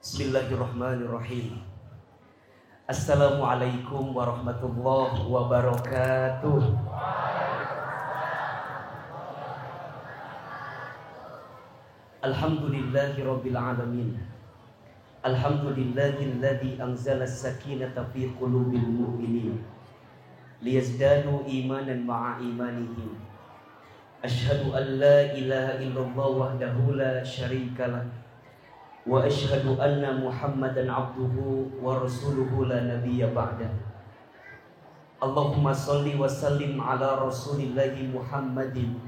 Bismillahirrahmanirrahim. Assalamualaikum warahmatullahi wabarakatuh. Alhamdulillahirabbil alamin. Alhamdulillahilladzi anzala as-sakinata fi qulubil mu'minin liyazdadu imanan ma'a imanihim. Asyhadu an la ilaha illallah wahdahu la syarikalah wa asyhadu anna Muhammadan abduhu wa rasuluhu la nabiyya ba'dah. Allahumma shalli wa sallim ala rasulillahi Muhammadin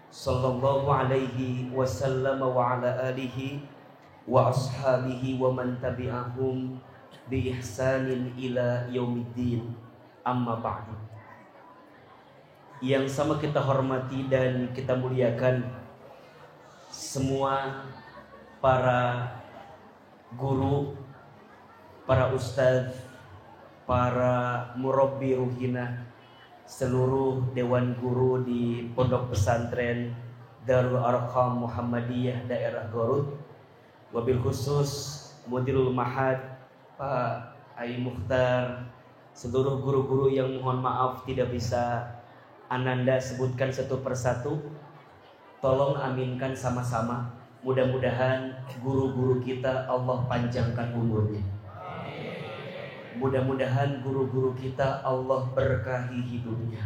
sallallahu alaihi wasallam wa ala alihi wa ashabihi wa man tabi'ahum bi ihsanin ila yaumiddin. Amma ba'du. Yang sama kita hormati dan kita muliakan semua para guru, para ustadz, para murabbi ruhina, seluruh dewan guru di Pondok Pesantren Darul Arqam Muhammadiyah daerah Garut, wabil khusus Mudirul Mahad Pak Ai Mukhtar, seluruh guru-guru yang mohon maaf tidak bisa Ananda sebutkan satu persatu. Tolong aminkan sama-sama. Mudah-mudahan guru-guru kita Allah panjangkan umurnya. Mudah-mudahan guru-guru kita Allah berkahi hidupnya.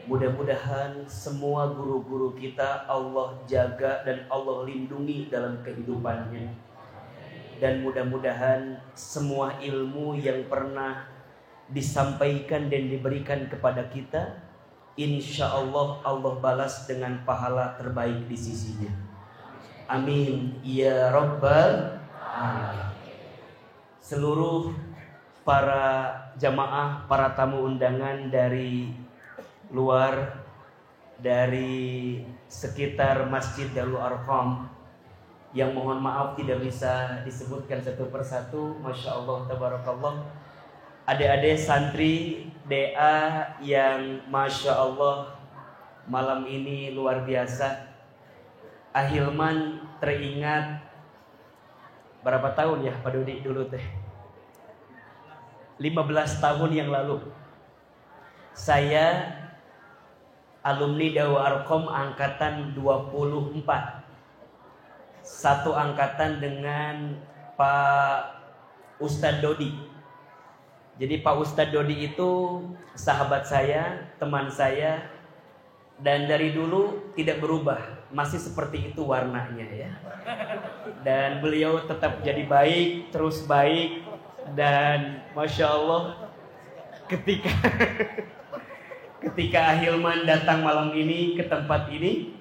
Mudah-mudahan semua guru-guru kita Allah jaga dan Allah lindungi dalam kehidupannya. Dan mudah-mudahan semua ilmu yang pernah disampaikan dan diberikan kepada kita, insya Allah Allah balas dengan pahala terbaik di sisinya. Amin ya rabbal alamin. Seluruh para jamaah, para tamu undangan dari luar, dari sekitar Masjid Darul Arqam yang mohon maaf tidak bisa disebutkan satu persatu. Masya Allah, tabarakallah. Adik-adik santri DA yang Masya Allah malam ini luar biasa. Ahilman teringat berapa tahun ya Pak Dodi dulu teh? 15 tahun yang lalu saya alumni Darul Arqam angkatan 24, satu angkatan dengan Pak Ustadz Dodi. Jadi Pak Ustadz Dodi itu sahabat saya, teman saya, dan dari dulu tidak berubah, masih seperti itu warnanya ya. Dan beliau tetap jadi baik, terus baik. Dan Masya Allah, ketika Ahilman datang malam ini ke tempat ini,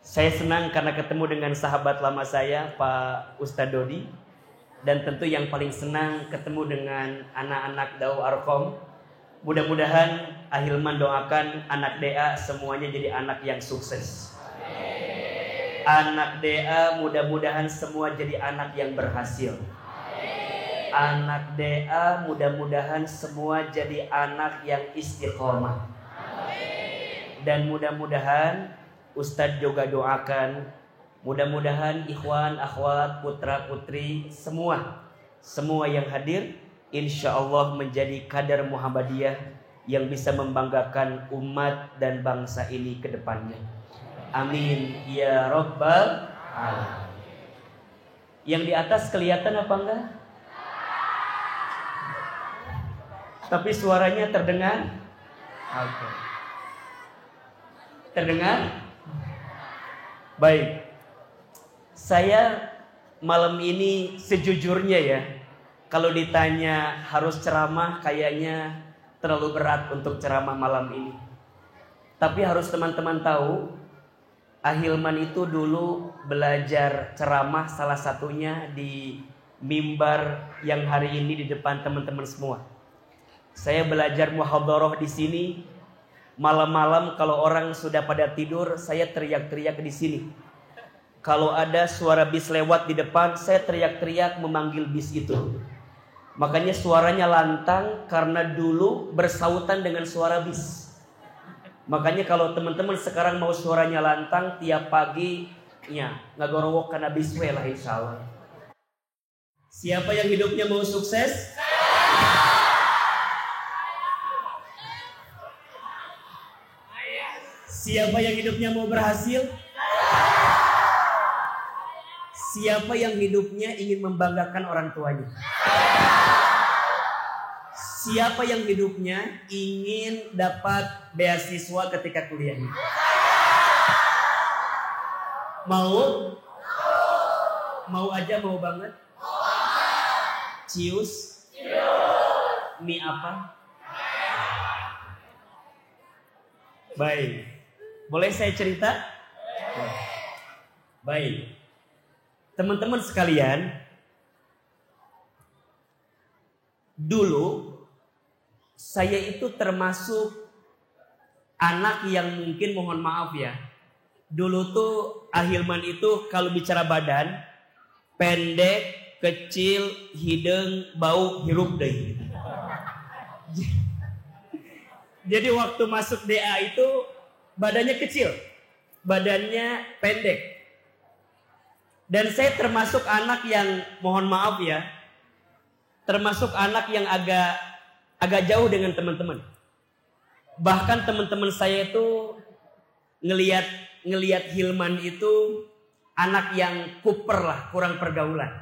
saya senang karena ketemu dengan sahabat lama saya Pak Ustadz Dodi. Dan tentu yang paling senang ketemu dengan anak-anak Darul Arqam. Mudah-mudahan Ahilman doakan anak DA semuanya jadi anak yang sukses. Anak DA mudah-mudahan semua jadi anak yang berhasil. Anak DA mudah-mudahan semua jadi anak yang istiqomah. Dan mudah-mudahan Ustadz juga doakan, mudah-mudahan ikhwan, akhwat, putra putri semua yang hadir insya Allah menjadi kader Muhammadiyah yang bisa membanggakan umat dan bangsa ini ke depannya. Amin ya rabbal alamin. Yang di atas kelihatan apa enggak? Tapi suaranya terdengar? Oke. Terdengar? Baik. Saya malam ini sejujurnya ya, kalau ditanya harus ceramah kayaknya terlalu berat untuk ceramah malam ini. Tapi harus teman-teman tahu, Ahilman itu dulu belajar ceramah salah satunya di mimbar yang hari ini di depan teman-teman semua. Saya belajar muhadharah di sini. Malam-malam kalau orang sudah pada tidur, saya teriak-teriak di sini. Kalau ada suara bis lewat di depan, saya teriak-teriak memanggil bis itu. Makanya suaranya lantang karena dulu bersautan dengan suara bis. Makanya kalau teman-teman sekarang mau suaranya lantang tiap pagi, ya ngagorowok kana bis we lah insyaallah. Siapa yang hidupnya mau sukses? Siapa yang hidupnya mau berhasil? Siapa yang hidupnya ingin membanggakan orang tuanya? Siapa yang hidupnya ingin dapat beasiswa ketika kuliahnya? Mau? Mau aja, mau banget? Cius? Mie apa? Baik. Boleh saya cerita? Baik. Teman-teman sekalian, dulu saya itu termasuk anak yang mungkin, mohon maaf ya, dulu tuh Ahilman itu kalau bicara badan pendek, kecil, hidung, bau, hirup deh. Jadi waktu masuk DA itu badannya kecil, badannya pendek. Dan saya termasuk anak yang, mohon maaf ya, termasuk anak yang agak jauh dengan teman-teman. Bahkan teman-teman saya itu ngelihat Hilman itu anak yang kuper lah, kurang pergaulan.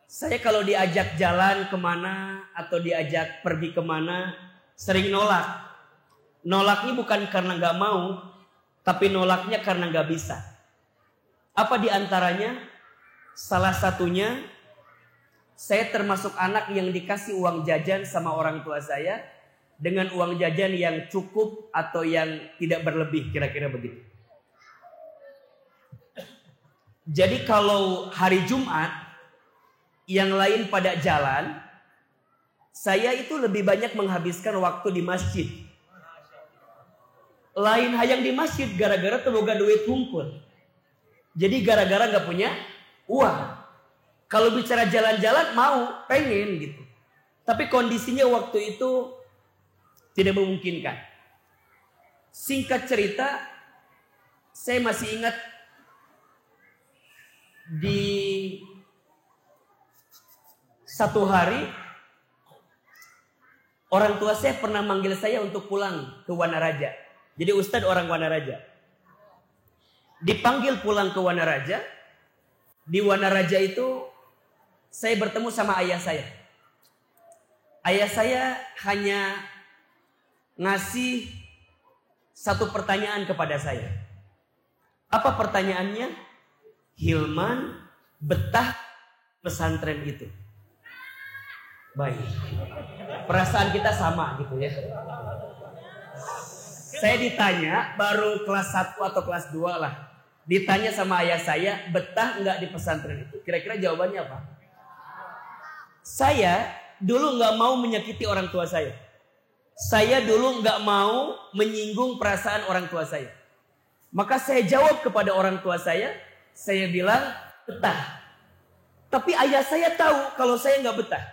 Saya kalau diajak jalan kemana atau diajak pergi kemana sering nolak. Nolaknya bukan karena gak mau, tapi nolaknya karena gak bisa. Apa diantaranya? Salah satunya, saya termasuk anak yang dikasih uang jajan sama orang tua saya dengan uang jajan yang cukup atau yang tidak berlebih, kira-kira begitu. Jadi kalau hari Jumat yang lain pada jalan, saya itu lebih banyak menghabiskan waktu di masjid. Lain hayang di masjid gara-gara teluga duit hunkul. Jadi gara-gara gak punya uang. Kalau bicara jalan-jalan mau, pengen gitu. Tapi kondisinya waktu itu tidak memungkinkan. Singkat cerita, saya masih ingat di satu hari orang tua saya pernah manggil saya untuk pulang ke Wanaraja. Jadi Ustadz orang Wanaraja. Dipanggil pulang ke Wanaraja. Di Wanaraja itu saya bertemu sama ayah saya. Ayah saya hanya ngasih satu pertanyaan kepada saya. Apa pertanyaannya? Hilman betah pesantren itu. Baik. Perasaan kita sama gitu ya. Saya ditanya baru kelas 1 atau kelas 2 lah. Ditanya sama ayah saya, betah nggak di pesantren itu? Kira-kira jawabannya apa? Saya dulu nggak mau menyakiti orang tua saya. Saya dulu nggak mau menyinggung perasaan orang tua saya. Maka saya jawab kepada orang tua saya bilang betah. Tapi ayah saya tahu kalau saya nggak betah.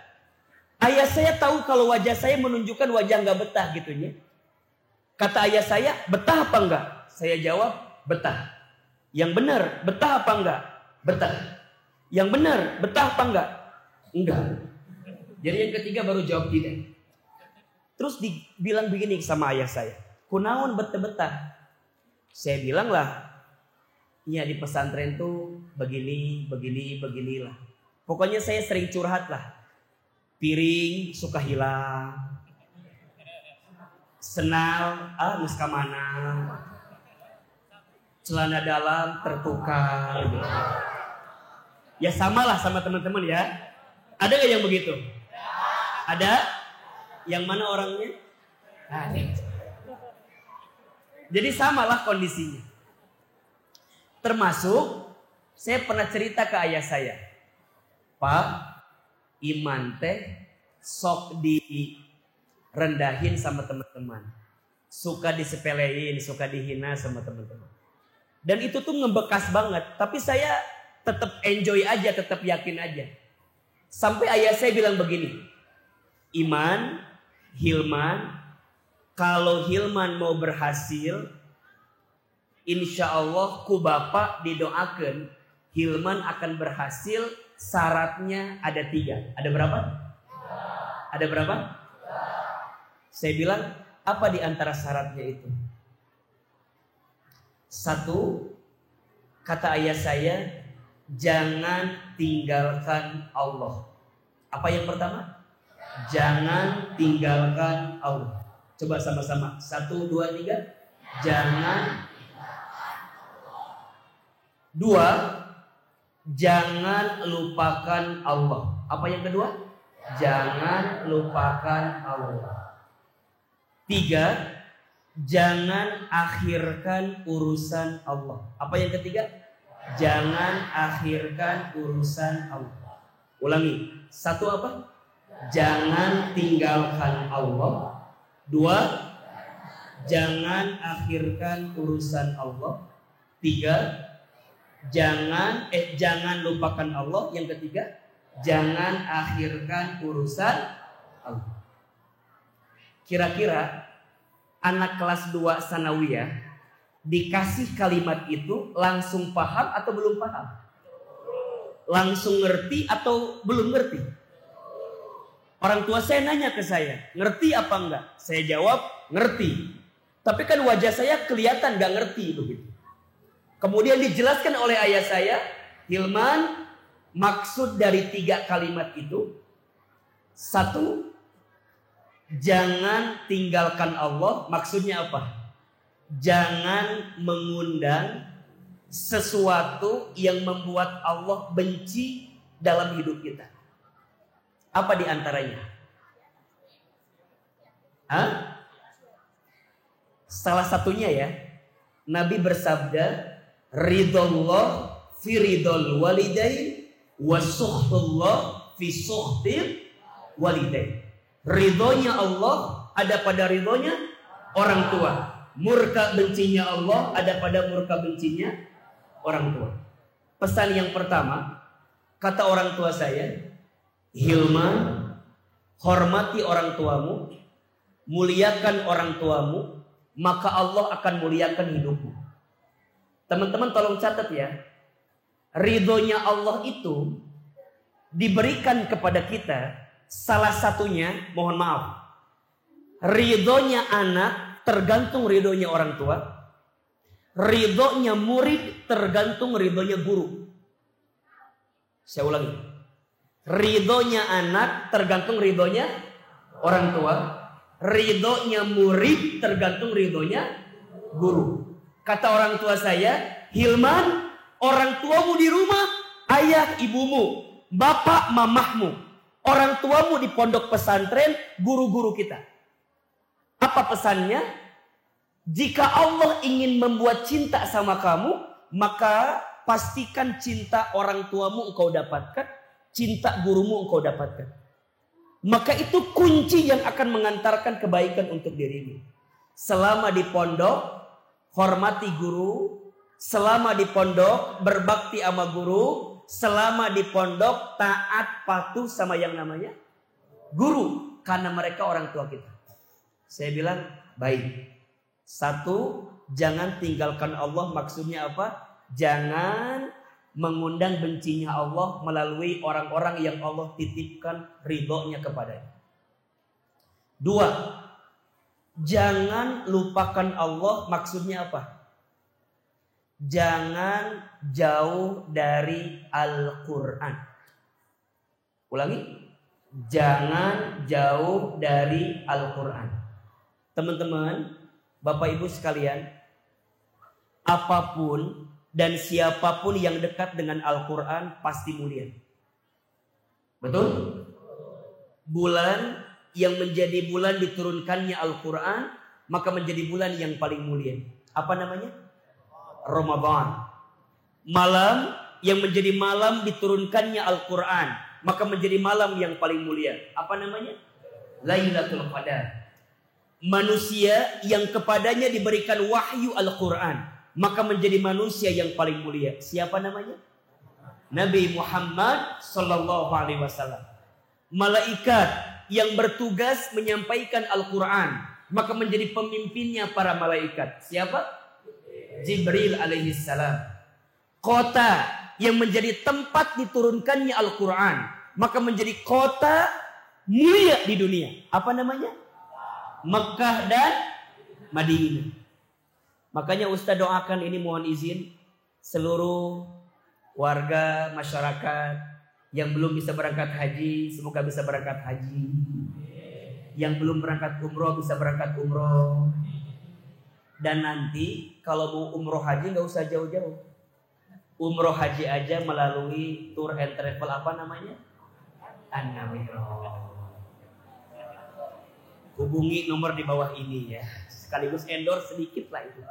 Ayah saya tahu kalau wajah saya menunjukkan wajah nggak betah gitunya. Kata ayah saya, betah apa enggak? Saya jawab, betah. Yang benar, betah apa enggak? Betah. Yang benar, betah apa enggak? Enggak. Jadi yang ketiga baru jawab tidak. Terus dibilang begini sama ayah saya, kunaon betah-betah? Saya bilang lah, ya di pesantren tuh beginilah. Pokoknya saya sering curhat lah. Piring suka hilang. Senal, nus kamana. Celana dalam tertukar. Gitu. Ya samalah sama teman-teman ya. Ada gak yang begitu? Ada? Yang mana orangnya? Ada. Jadi samalah kondisinya. Termasuk saya pernah cerita ke ayah saya. Pak, iman teh sok direndahin sama teman-teman. Suka disepelein, suka dihina sama teman-teman. Dan itu tuh ngebekas banget. Tapi saya tetap enjoy aja, tetap yakin aja. Sampai ayah saya bilang begini. Iman, Hilman, kalau Hilman mau berhasil, insya Allah ku bapak didoakan Hilman akan berhasil syaratnya ada 3. Ada berapa? Ada berapa? Saya bilang, apa di antara syaratnya itu? 1, kata ayah saya, jangan tinggalkan Allah. Apa yang pertama? Jangan tinggalkan Allah. Coba sama-sama. 1, 2, 3. Jangan. 2, jangan lupakan Allah. Apa yang kedua? Jangan lupakan Allah. 3, jangan akhirkan urusan Allah. Apa yang ketiga? Jangan akhirkan urusan Allah. Ulangi. 1 apa? Jangan tinggalkan Allah. 2, jangan akhirkan urusan Allah. 3, jangan lupakan Allah. Yang ketiga, jangan akhirkan urusan Allah. Kira-kira anak kelas 2 sanawiyah dikasih kalimat itu langsung paham atau belum paham? Langsung ngerti atau belum ngerti? Orang tua saya nanya ke saya, ngerti apa enggak? Saya jawab, ngerti. Tapi kan wajah saya kelihatan gak ngerti begitu. Kemudian dijelaskan oleh ayah saya, Hilman, maksud dari 3 kalimat itu, 1, jangan tinggalkan Allah. Maksudnya apa? Jangan mengundang sesuatu yang membuat Allah benci dalam hidup kita. Apa di antaranya? Salah satunya ya, Nabi bersabda, ridallah fi ridal walidain wa sukhtullah fi sukhtil walidain. Ridhonya Allah ada pada ridhonya orang tua. Murka bencinya Allah ada pada murka bencinya orang tua. Pesan yang pertama, kata orang tua saya, Hilman, hormati orang tuamu, muliakan orang tuamu, maka Allah akan muliakan hidupmu. Teman-teman tolong catat ya, ridhonya Allah itu diberikan kepada kita. Salah satunya, mohon maaf, ridhonya anak tergantung ridhonya orang tua, ridhonya murid tergantung ridhonya guru. Saya ulangi, ridhonya anak tergantung ridhonya orang tua, ridhonya murid tergantung ridhonya guru. Kata orang tua saya, Hilman, orang tuamu di rumah, ayah ibumu, bapak mamahmu, orang tuamu di pondok pesantren, guru-guru kita. Apa pesannya? Jika Allah ingin membuat cinta sama kamu, maka pastikan cinta orang tuamu engkau dapatkan, cinta gurumu engkau dapatkan. Maka itu kunci yang akan mengantarkan kebaikan untuk dirimu. Selama di pondok, hormati guru. Selama di pondok, berbakti sama guru. Selama di pondok, taat patuh sama yang namanya guru. Karena mereka orang tua kita. Saya bilang, baik. 1, jangan tinggalkan Allah. Maksudnya apa? Jangan mengundang bencinya Allah melalui orang-orang yang Allah titipkan ridhonya kepadanya. 2, jangan lupakan Allah. Maksudnya apa? Jangan jauh dari Al-Quran. Ulangi. Jangan jauh dari Al-Quran. Teman-teman, Bapak Ibu sekalian, apapun dan siapapun yang dekat dengan Al-Quran pasti mulia. Betul? Bulan yang menjadi bulan diturunkannya Al-Quran, maka menjadi bulan yang paling mulia. Apa namanya? Ramadan. Malam yang menjadi malam diturunkannya Al-Quran, maka menjadi malam yang paling mulia. Apa namanya? Lailatul Qadar. Manusia yang kepadanya diberikan wahyu Al-Quran, maka menjadi manusia yang paling mulia. Siapa namanya? Nabi Muhammad Sallallahu Alaihi Wasallam. Malaikat yang bertugas menyampaikan Al-Quran, maka menjadi pemimpinnya para malaikat. Siapa? Jibril alaihissalam. Kota yang menjadi tempat diturunkannya Al-Quran, maka menjadi kota mulia di dunia. Apa namanya? Mekah dan Madinah. Makanya Ustaz doakan ini, mohon izin seluruh warga masyarakat yang belum bisa berangkat haji, semoga bisa berangkat haji. Yang belum berangkat umroh bisa berangkat umroh. Dan nanti kalau mau umroh haji nggak usah jauh-jauh. Umroh haji aja melalui tour and travel apa namanya? An-Namiro. Hubungi nomor di bawah ini ya. Sekaligus endorse sedikit lah itu.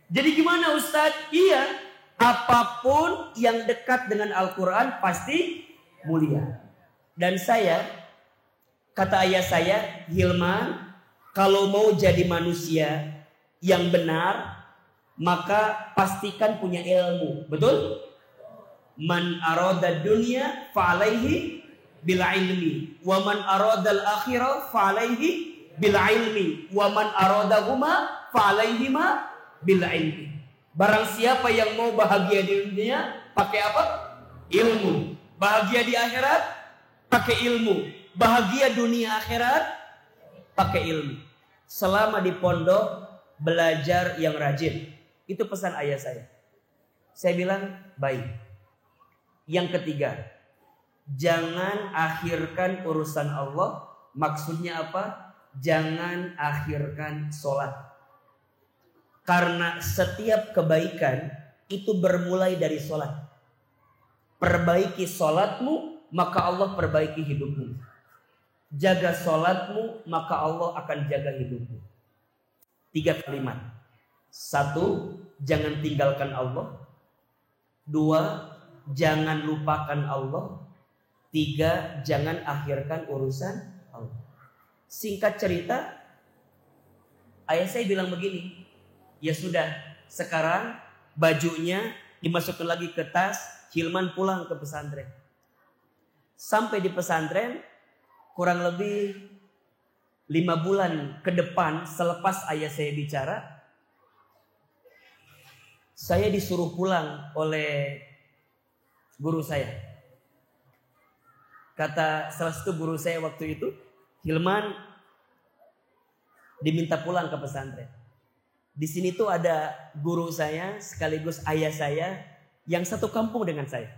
Jadi gimana Ustadz? Iya, apapun yang dekat dengan Al-Quran pasti mulia. Dan saya, kata ayah saya, Hilman, kalau mau jadi manusia yang benar, maka pastikan punya ilmu. Betul? Man arada dunya fa'alaihi bil ilmi, wa man arada al-akhirah fa'alaihi bil ilmi, wa man aradahuma fa'alaihima bil ilmi. Barang siapa yang mau bahagia di dunia, pakai apa? Ilmu. Bahagia di akhirat, pakai ilmu. Bahagia dunia akhirat, pakai ilmu. Selama di pondok, belajar yang rajin. Itu pesan ayah saya. Saya bilang, baik. Yang ketiga, jangan akhirkan urusan Allah. Maksudnya apa? Jangan akhirkan sholat. Karena setiap kebaikan itu bermulai dari sholat. Perbaiki sholatmu, maka Allah perbaiki hidupmu. Jaga sholatmu, maka Allah akan jaga hidupmu. 3 kalimat. 1, jangan tinggalkan Allah. 2, jangan lupakan Allah. 3, jangan akhirkan urusan Allah. Singkat cerita, ayah saya bilang begini. Ya sudah, sekarang bajunya dimasukkan lagi ke tas, Hilman pulang ke pesantren. Sampai di pesantren, kurang lebih 5 bulan ke depan selepas ayah saya bicara, saya disuruh pulang oleh guru saya. Kata salah satu guru saya waktu itu, Hilman diminta pulang ke pesantren. Di sini tuh ada guru saya sekaligus ayah saya yang satu kampung dengan saya,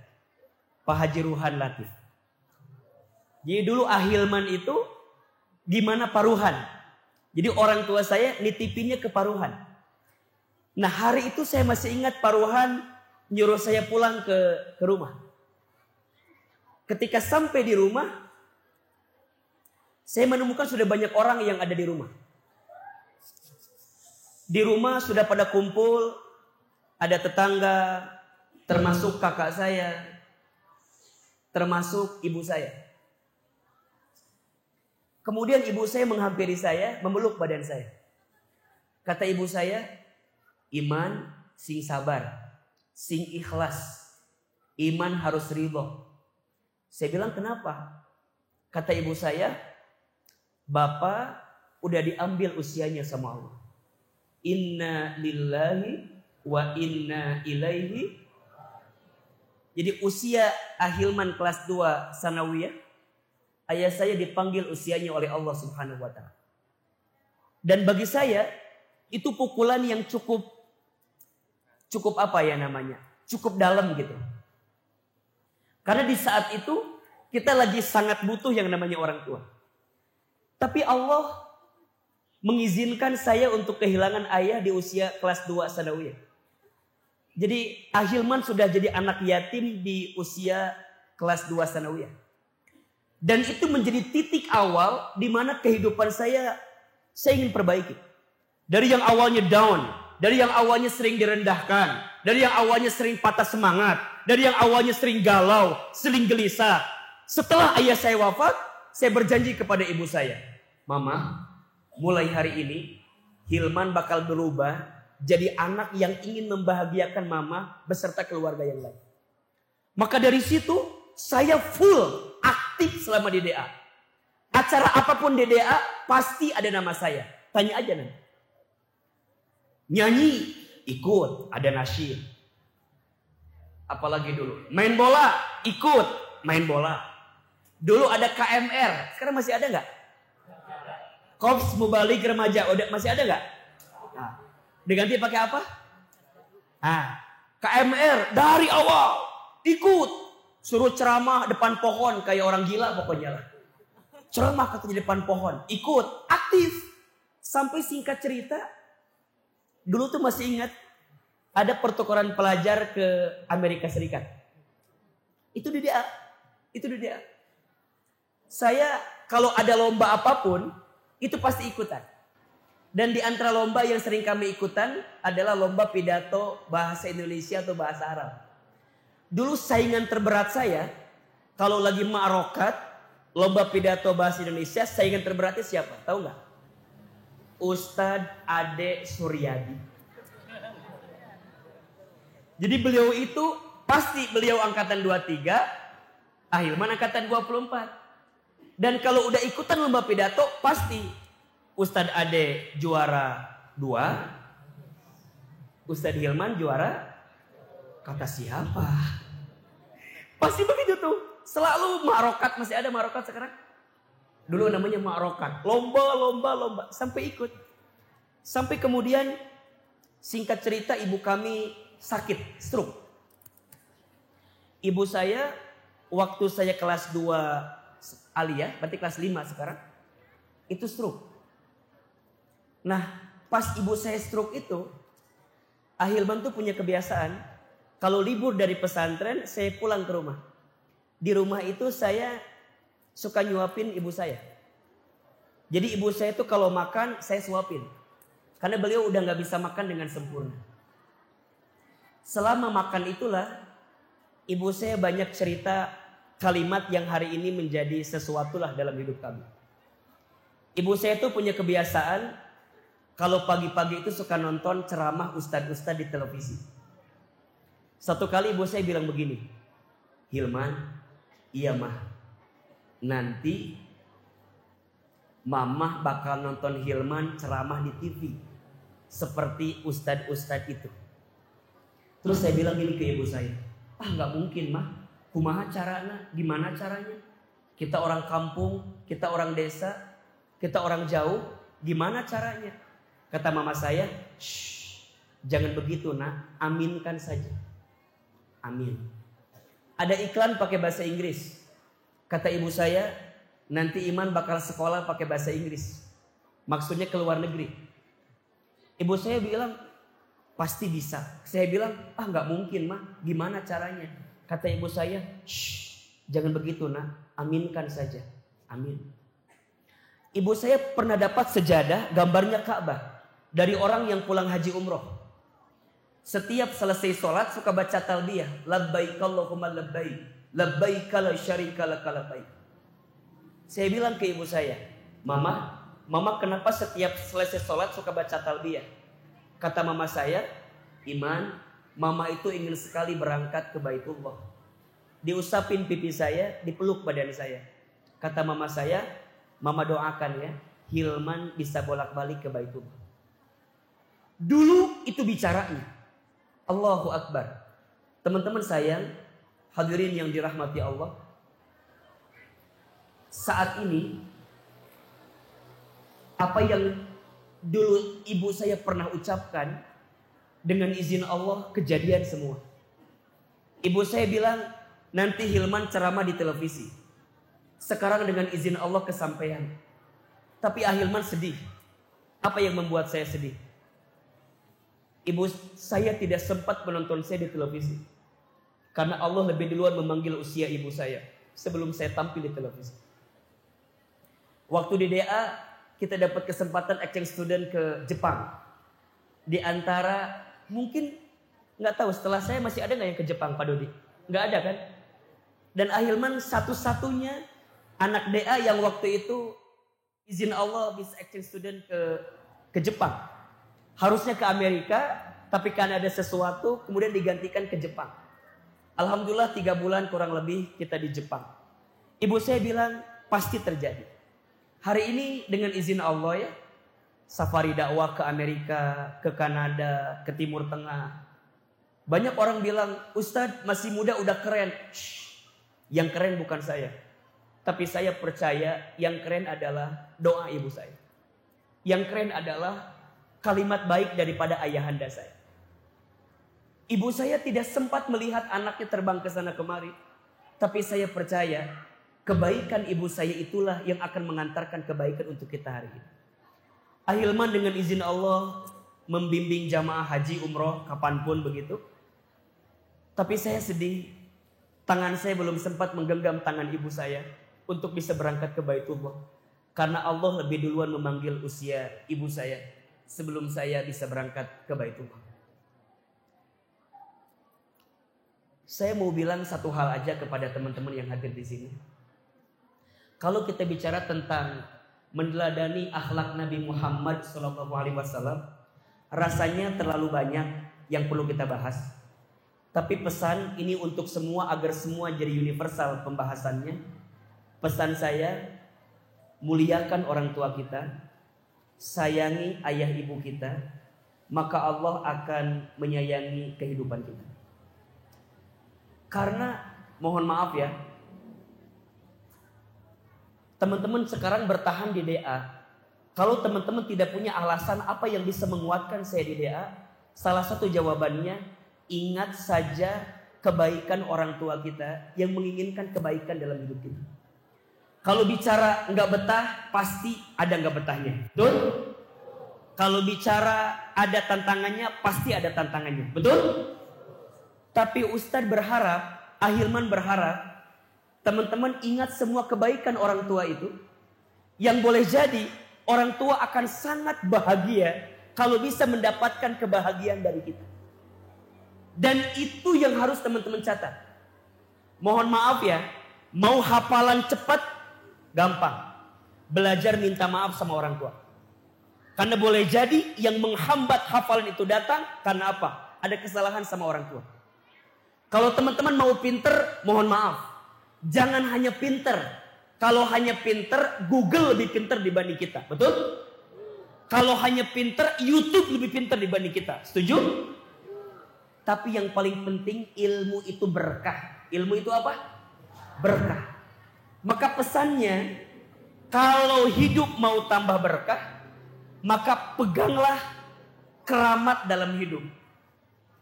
Pak Haji Ruhan Latif. Jadi dulu Ahilman itu gimana Paruhan. Jadi orang tua saya nitipinnya ke Paruhan. Nah hari itu saya masih ingat Paruhan nyuruh saya pulang ke rumah. Ketika sampai di rumah, saya menemukan sudah banyak orang yang ada di rumah. Di rumah sudah pada kumpul, ada tetangga, termasuk kakak saya, termasuk ibu saya. Kemudian ibu saya menghampiri saya, memeluk badan saya. Kata ibu saya, iman sing sabar, sing ikhlas, iman harus ridho. Saya bilang kenapa? Kata ibu saya, bapak udah diambil usianya sama Allah. Inna lillahi wa inna ilaihi. Jadi usia Ahilman kelas 2 sanawiyah, ayah saya dipanggil usianya oleh Allah Subhanahu wa taala. Dan bagi saya itu pukulan yang cukup apa ya namanya? Cukup dalam gitu. Karena di saat itu kita lagi sangat butuh yang namanya orang tua. Tapi Allah mengizinkan saya untuk kehilangan ayah di usia kelas 2 sanawiyah. Jadi Ahilman sudah jadi anak yatim di usia kelas 2 sanawiyah. Dan itu menjadi titik awal di mana kehidupan saya ingin perbaiki. Dari yang awalnya down, dari yang awalnya sering direndahkan, dari yang awalnya sering patah semangat, dari yang awalnya sering galau, sering gelisah. Setelah ayah saya wafat, saya berjanji kepada ibu saya, Mama, mulai hari ini Hilman bakal berubah jadi anak yang ingin membahagiakan mama beserta keluarga yang lain. Maka dari situ saya full aktif selama di DA. Acara apapun di DA pasti ada nama saya. Tanya aja nanti. Nyanyi ikut, ada nasyid. Apalagi dulu. Main bola, ikut. Main bola. Dulu ada KMR. Sekarang masih ada nggak? Korps Mubalik Remaja. Masih ada nggak? Nah, diganti pakai apa? KMR dari awal. Ikut. Suruh ceramah depan pohon. Kayak orang gila pokoknya lah. Ceramah katanya depan pohon. Ikut. Aktif. Sampai singkat cerita. Dulu tuh masih ingat. Ada pertukaran pelajar ke Amerika Serikat. Itu di DA. Saya kalau ada lomba apapun, itu pasti ikutan. Dan di antara lomba yang sering kami ikutan adalah lomba pidato bahasa Indonesia atau bahasa Arab. Dulu saingan terberat saya, kalau lagi ma'rokat, lomba pidato bahasa Indonesia, saingan terberatnya siapa? Tahu nggak? Ustadz Ade Suryadi. Jadi beliau itu pasti beliau angkatan 23, Hilman angkatan 24. Dan kalau udah ikutan lomba pidato pasti Ustadz Ade juara 2, Ustadz Hilman juara kata siapa? Pasti begitu tuh. Selalu ma'rokat, masih ada ma'rokat sekarang? Dulu namanya ma'rokat. Lomba sampai ikut. Sampai kemudian singkat cerita ibu kami sakit, stroke. Ibu saya waktu saya kelas 2 aliyah, berarti kelas 5 sekarang, itu stroke. Nah, pas ibu saya stroke itu, Hilman tuh punya kebiasaan, kalau libur dari pesantren, saya pulang ke rumah. Di rumah itu saya suka nyuapin ibu saya. Jadi ibu saya tuh kalau makan, saya suapin. Karena beliau udah gak bisa makan dengan sempurna. Selama makan itulah, ibu saya banyak cerita kalimat yang hari ini menjadi sesuatu lah dalam hidup kami. Ibu saya tuh punya kebiasaan, kalau pagi-pagi itu suka nonton ceramah ustadz-ustadz di televisi. Satu kali ibu saya bilang begini, Hilman, iya mah, nanti mamah bakal nonton Hilman ceramah di TV. Seperti ustadz-ustadz itu. Terus saya bilang gini ke ibu saya, gak mungkin mah, kumaha carana, gimana caranya? Kita orang kampung, kita orang desa, kita orang jauh, gimana caranya? Kata mama saya, jangan begitu nak, aminkan saja. Amin. Ada iklan pakai bahasa Inggris. Kata ibu saya, nanti Iman bakal sekolah pakai bahasa Inggris. Maksudnya ke luar negeri. Ibu saya bilang, pasti bisa. Saya bilang, gak mungkin mah, gimana caranya? Kata ibu saya, jangan begitu nak, aminkan saja. Amin. Ibu saya pernah dapat sejadah gambarnya Ka'bah dari orang yang pulang haji umroh. Setiap selesai sholat suka baca talbiyah, labbaik Allahumma labbaik, labbaik la syarika lak labbaik. Saya bilang ke ibu saya, Mama kenapa setiap selesai sholat suka baca talbiyah? Kata mama saya, Iman, mama itu ingin sekali berangkat ke Baitullah. Diusapin pipi saya, dipeluk badan saya. Kata mama saya, mama doakan ya, Hilman bisa bolak-balik ke Baitullah. Dulu itu bicaranya. Allahu Akbar. Teman-teman sayang, hadirin yang dirahmati Allah. Saat ini, apa yang dulu ibu saya pernah ucapkan, dengan izin Allah kejadian semua. Ibu saya bilang, nanti Hilman ceramah di televisi. Sekarang dengan izin Allah kesampaian. Tapi Hilman sedih. Apa yang membuat saya sedih? Ibu saya tidak sempat menonton saya di televisi. Karena Allah lebih duluan memanggil usia ibu saya sebelum saya tampil di televisi. Waktu di DA, kita dapat kesempatan exchange student ke Jepang. Di antara, mungkin nggak tahu setelah saya masih ada nggak yang ke Jepang, Pak Dodi? Nggak ada kan? Dan Hilman satu-satunya anak DA yang waktu itu izin Allah bisa exchange student ke Jepang. Harusnya ke Amerika, tapi karena ada sesuatu, kemudian digantikan ke Jepang. Alhamdulillah 3 bulan kurang lebih kita di Jepang. Ibu saya bilang pasti terjadi. Hari ini dengan izin Allah ya, safari dakwah ke Amerika, ke Kanada, ke Timur Tengah. Banyak orang bilang, Ustadz masih muda udah keren. Shh, yang keren bukan saya. Tapi saya percaya yang keren adalah doa ibu saya. Yang keren adalah kalimat baik daripada ayahanda saya. Ibu saya tidak sempat melihat anaknya terbang ke sana kemari. Tapi saya percaya kebaikan ibu saya itulah yang akan mengantarkan kebaikan untuk kita hari ini. Ahilman dengan izin Allah membimbing jamaah haji umroh kapanpun begitu. Tapi saya sedih, tangan saya belum sempat menggenggam tangan ibu saya untuk bisa berangkat ke Baitullah. Karena Allah lebih duluan memanggil usia ibu saya sebelum saya bisa berangkat ke Baitullah. Saya mau bilang satu hal aja kepada teman-teman yang hadir di sini. Kalau kita bicara tentang meneladani akhlak Nabi Muhammad SAW, rasanya terlalu banyak yang perlu kita bahas. Tapi pesan ini untuk semua agar semua jadi universal pembahasannya. Pesan saya, muliakan orang tua kita, sayangi ayah ibu kita, maka Allah akan menyayangi kehidupan kita. Karena mohon maaf ya, teman-teman sekarang bertahan di DA. Kalau teman-teman tidak punya alasan apa yang bisa menguatkan saya di DA, salah satu jawabannya, ingat saja kebaikan orang tua kita yang menginginkan kebaikan dalam hidup kita. Kalau bicara nggak betah, pasti ada nggak betahnya, betul? Kalau bicara ada tantangannya, pasti ada tantangannya, betul? Tapi Ustadz berharap, Ahilman berharap, teman-teman ingat semua kebaikan orang tua itu. Yang boleh jadi, orang tua akan sangat bahagia kalau bisa mendapatkan kebahagiaan dari kita. Dan itu yang harus teman-teman catat. Mohon maaf ya, mau hafalan cepat, gampang. Belajar minta maaf sama orang tua. Karena boleh jadi yang menghambat hafalan itu datang, karena apa? Ada kesalahan sama orang tua. Kalau teman-teman mau pinter, mohon maaf. Jangan hanya pinter. Kalau hanya pinter, Google lebih pinter dibanding kita. Betul? Kalau hanya pinter, YouTube lebih pinter dibanding kita. Setuju? Tapi yang paling penting, ilmu itu berkah. Ilmu itu apa? Berkah. Maka pesannya, kalau hidup mau tambah berkah, maka peganglah keramat dalam hidup.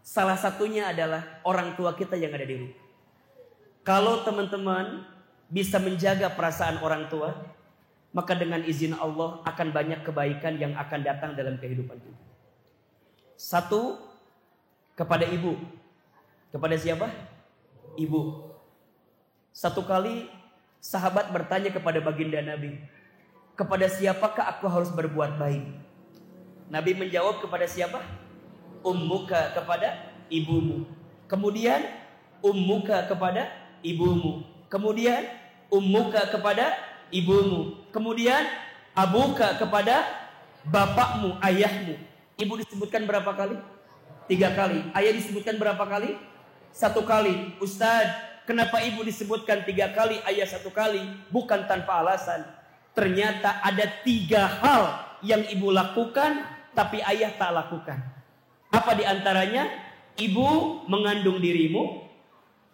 Salah satunya adalah orang tua kita yang ada di rumah. Kalau teman-teman bisa menjaga perasaan orang tua, maka dengan izin Allah akan banyak kebaikan yang akan datang dalam kehidupan kita. Satu, kepada ibu. Kepada siapa? Ibu. Satu kali sahabat bertanya kepada baginda Nabi, kepada siapakah aku harus berbuat baik? Nabi menjawab, kepada siapa? Ummuka, kepada ibumu. Kemudian ummuka kepada ibumu. Kemudian ummuka kepada ibumu. Kemudian abuka kepada bapakmu, ayahmu. Ibu disebutkan berapa kali? 3 kali. Ayah disebutkan berapa kali? 1 kali. Ustadz, kenapa ibu disebutkan 3 kali, ayah 1 kali? Bukan tanpa alasan. Ternyata ada 3 hal yang ibu lakukan, tapi ayah tak lakukan. Apa diantaranya? Ibu mengandung dirimu,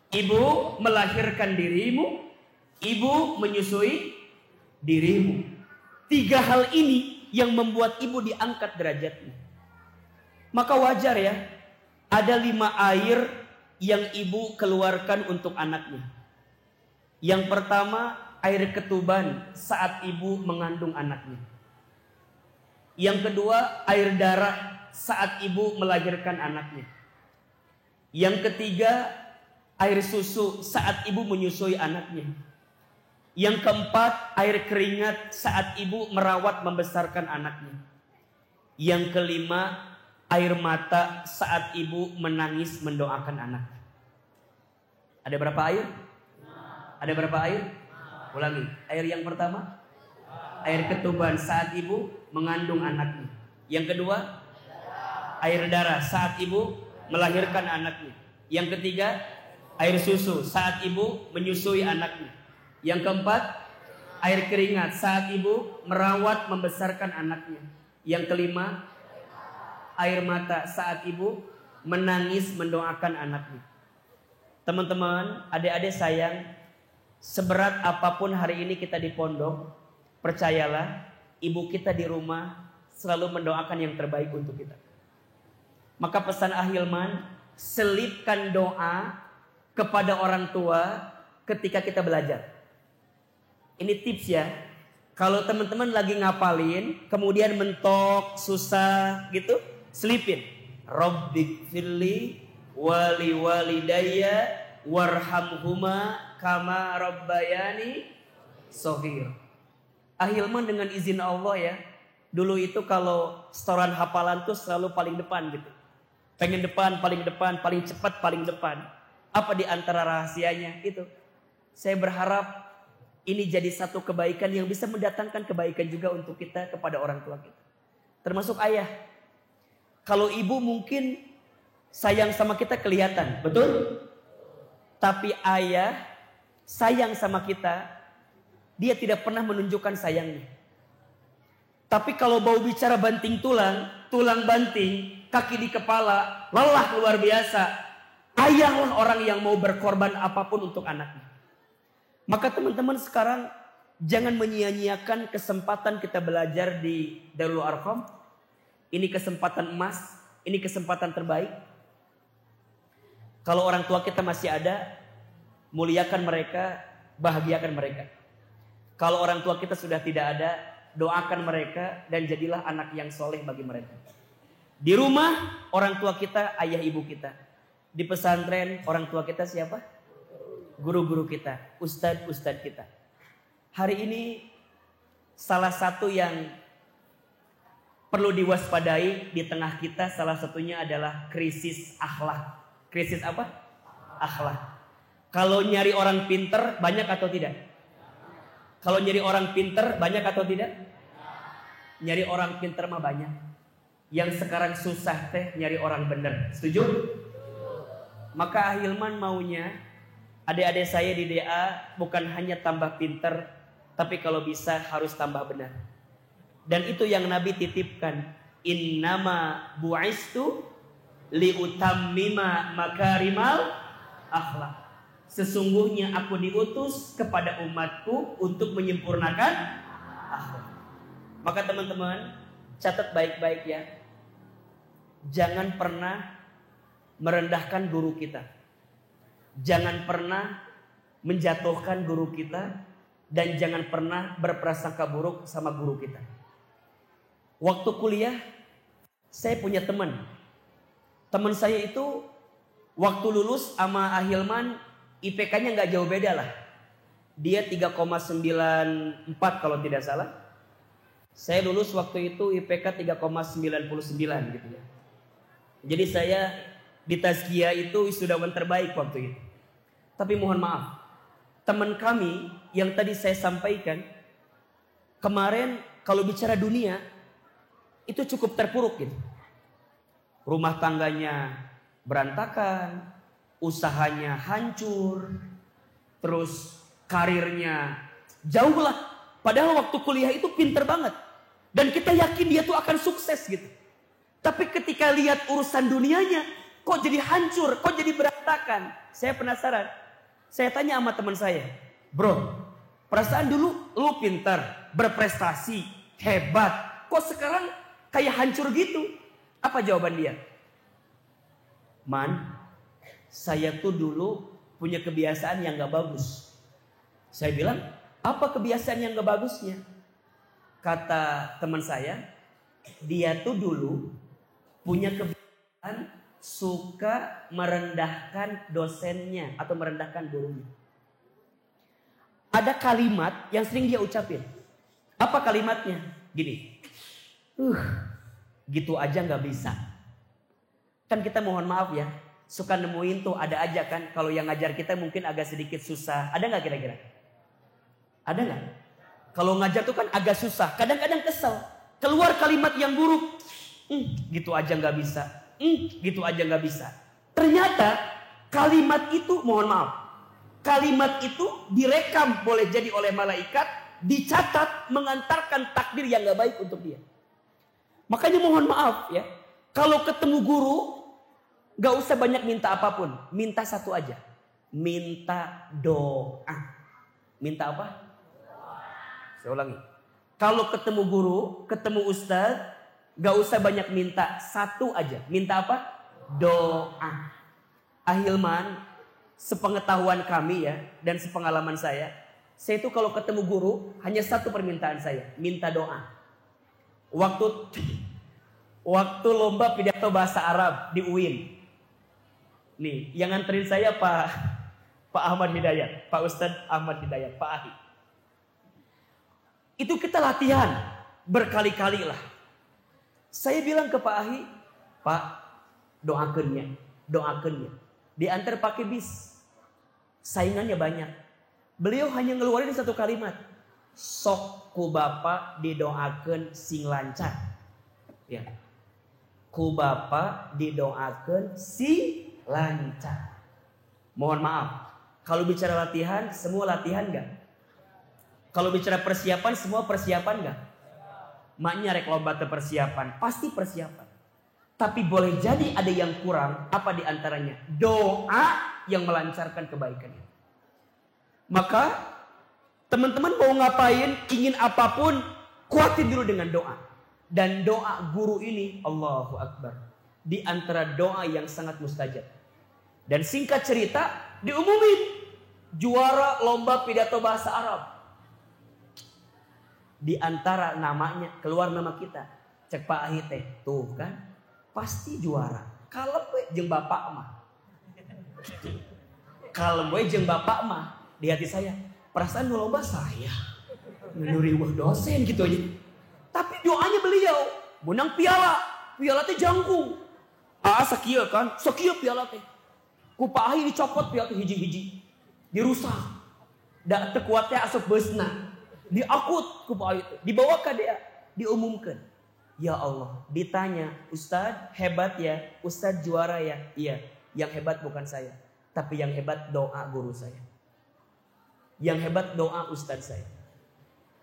ibu melahirkan dirimu, ibu menyusui dirimu. 3 hal ini yang membuat ibu diangkat derajatnya. Maka wajar ya, ada 5 air yang ibu keluarkan untuk anaknya. Yang pertama, air ketuban saat ibu mengandung anaknya. Yang kedua, air darah saat ibu melahirkan anaknya. Yang ketiga, air susu saat ibu menyusui anaknya. Yang keempat, air keringat saat ibu merawat membesarkan anaknya. Yang kelima, air mata saat ibu menangis mendoakan anaknya. Ada berapa air? Ada berapa air? Ulangi. Air yang pertama, air ketuban saat ibu mengandung anaknya. Yang kedua, air darah saat ibu melahirkan anaknya. Yang ketiga, air susu saat ibu menyusui anaknya. Yang keempat, air keringat saat ibu merawat membesarkan anaknya. Yang kelima, air mata saat ibu menangis mendoakan anaknya. Teman-teman, adik-adik sayang, seberat apapun hari ini kita di pondok, percayalah, ibu kita di rumah selalu mendoakan yang terbaik untuk kita. Maka pesan Ahilman, selipkan doa kepada orang tua ketika kita belajar. Ini tips ya. Kalau teman-teman lagi ngapalin, kemudian mentok, susah gitu, selipin. Rabbighfirli wali walidayya warhamhuma kama rabbayani shaghir. Ahilman dengan izin Allah ya, dulu itu kalau setoran hafalan tuh selalu paling depan gitu. Pengen depan, paling cepat, paling depan. Apa di antara rahasianya itu? Saya berharap ini jadi satu kebaikan yang bisa mendatangkan kebaikan juga untuk kita kepada orang tua kita. Termasuk ayah. Kalau ibu mungkin sayang sama kita kelihatan, betul? Tapi ayah sayang sama kita, dia tidak pernah menunjukkan sayangnya. Tapi kalau bau bicara banting tulang, tulang banting, kaki di kepala, lelah luar biasa. Ayahlah orang yang mau berkorban apapun untuk anaknya. Maka teman-teman sekarang jangan menyia-nyiakan kesempatan kita belajar di Darul Arqam. Ini kesempatan emas, ini kesempatan terbaik. Kalau orang tua kita masih ada, muliakan mereka, bahagiakan mereka. Kalau orang tua kita sudah tidak ada, doakan mereka dan jadilah anak yang soleh bagi mereka. Di rumah, orang tua kita, ayah ibu kita. Di pesantren, orang tua kita siapa? Guru-guru kita, ustadz-ustadz kita. Hari ini salah satu yang perlu diwaspadai di tengah kita, salah satunya adalah krisis akhlak. Krisis apa? Akhlak. Kalau nyari orang pinter banyak atau tidak? Kalau nyari orang pinter banyak atau tidak? Nyari orang pinter mah banyak. Yang sekarang susah teh nyari orang bener. Setuju? Maka Ahilman maunya adik-adik saya di DA bukan hanya tambah pinter, tapi kalau bisa harus tambah benar. Dan itu yang Nabi titipkan. Innama bu'istu liutammima makarimal akhlak. Sesungguhnya aku diutus kepada umatku untuk menyempurnakan akhlak. Maka teman-teman, catat baik-baik ya. Jangan pernah merendahkan guru kita. Jangan pernah menjatuhkan guru kita. Dan jangan pernah berprasangka buruk sama guru kita. Waktu kuliah, saya punya teman. Teman saya itu waktu lulus sama Ahilman, IPK-nya gak jauh beda lah. Dia 3,94 kalau tidak salah. Saya lulus waktu itu IPK 3,99 gitu ya. Jadi saya di Tazkiyah itu wisudawan terbaik waktu itu. Tapi mohon maaf, teman kami yang tadi saya sampaikan, kemarin kalau bicara dunia, itu cukup terpuruk gitu. Rumah tangganya berantakan, usahanya hancur, terus karirnya jauh lah. Padahal waktu kuliah itu pinter banget. Dan kita yakin dia tuh akan sukses gitu. Tapi ketika lihat urusan dunianya, kok jadi hancur, kok jadi berantakan. Saya penasaran. Saya tanya sama teman saya, bro, perasaan dulu lu pintar, berprestasi, hebat. Kok sekarang kayak hancur gitu? Apa jawaban dia? Man, saya tuh dulu punya kebiasaan yang gak bagus. Saya bilang, apa kebiasaan yang gak bagusnya? Kata teman saya, dia tuh dulu punya kebiasaan suka merendahkan dosennya atau merendahkan gurunya. Ada kalimat yang sering dia ucapin. Apa kalimatnya? Gini, gitu aja gak bisa. Kan kita mohon maaf ya, suka nemuin tuh ada aja kan, kalau yang ngajar kita mungkin agak sedikit susah. Ada gak kira-kira? Ada gak? Kalau ngajar tuh kan agak susah, kadang-kadang kesel. Keluar kalimat yang buruk, gitu aja gak bisa. Gitu aja gak bisa. Ternyata kalimat itu, mohon maaf, kalimat itu direkam boleh jadi oleh malaikat, dicatat mengantarkan takdir yang gak baik untuk dia. Makanya mohon maaf ya, kalau ketemu guru Gak usah banyak minta apapun. Minta satu aja. Minta doa. Minta apa? Saya ulangi. Kalau ketemu guru, ketemu ustaz, gak usah banyak minta. Satu aja. Minta apa? Doa. Ahilman, sepengetahuan kami ya, dan sepengalaman saya itu kalau ketemu guru, hanya satu permintaan saya. Minta doa. Waktu lomba pidato bahasa Arab di UIN. Nih, yang nganterin saya Pak Ahmad Hidayat, Pak Ustadz Ahmad Hidayat, Pak Ahi. Itu kita latihan berkali-kali lah. Saya bilang ke Pak Ahi, Pak, doakannya. Diantar pakai bis. Saingannya banyak. Beliau hanya ngeluarin satu kalimat. Sok ku bapa didoakan sing lancar. Ya. Ku bapa didoakan sing lancar. Mohon maaf. Kalau bicara latihan, semua latihan gak? Kalau bicara persiapan, semua persiapan gak? Maknya rek lomba persiapan. Pasti persiapan. Tapi boleh jadi ada yang kurang. Apa diantaranya? Doa yang melancarkan kebaikannya. Maka teman-teman mau ngapain, ingin apapun, kuatin dulu dengan doa. Dan doa guru ini, Allahu Akbar, di antara doa yang sangat mustajab. Dan singkat cerita, diumumin juara lomba pidato bahasa Arab. Di antara namanya, keluar nama kita. Cek Pak Ahi teh, tuh kan, pasti juara. Kalem we jeung bapak mah. Kalem we jeung bapak mah. Di hati saya, perasaan nu lomba saya. Menuri wah dosen gitu aja. Tapi doanya beliau, menang piala. Piala teh jangkung. Sakieu kan, sakieu piala teh. Ku Pak Ahi dicopot piala teh hiji-hiji. Dirusak. Da teu kuat teh asup beusna. Diakut ku Pak Ahi teh. Dibawa ka dia, diumumkan. Ya Allah, ditanya, Ustadz hebat ya, Ustadz juara ya. Iya, yang hebat bukan saya. Tapi yang hebat doa guru saya. Yang hebat doa ustadz saya.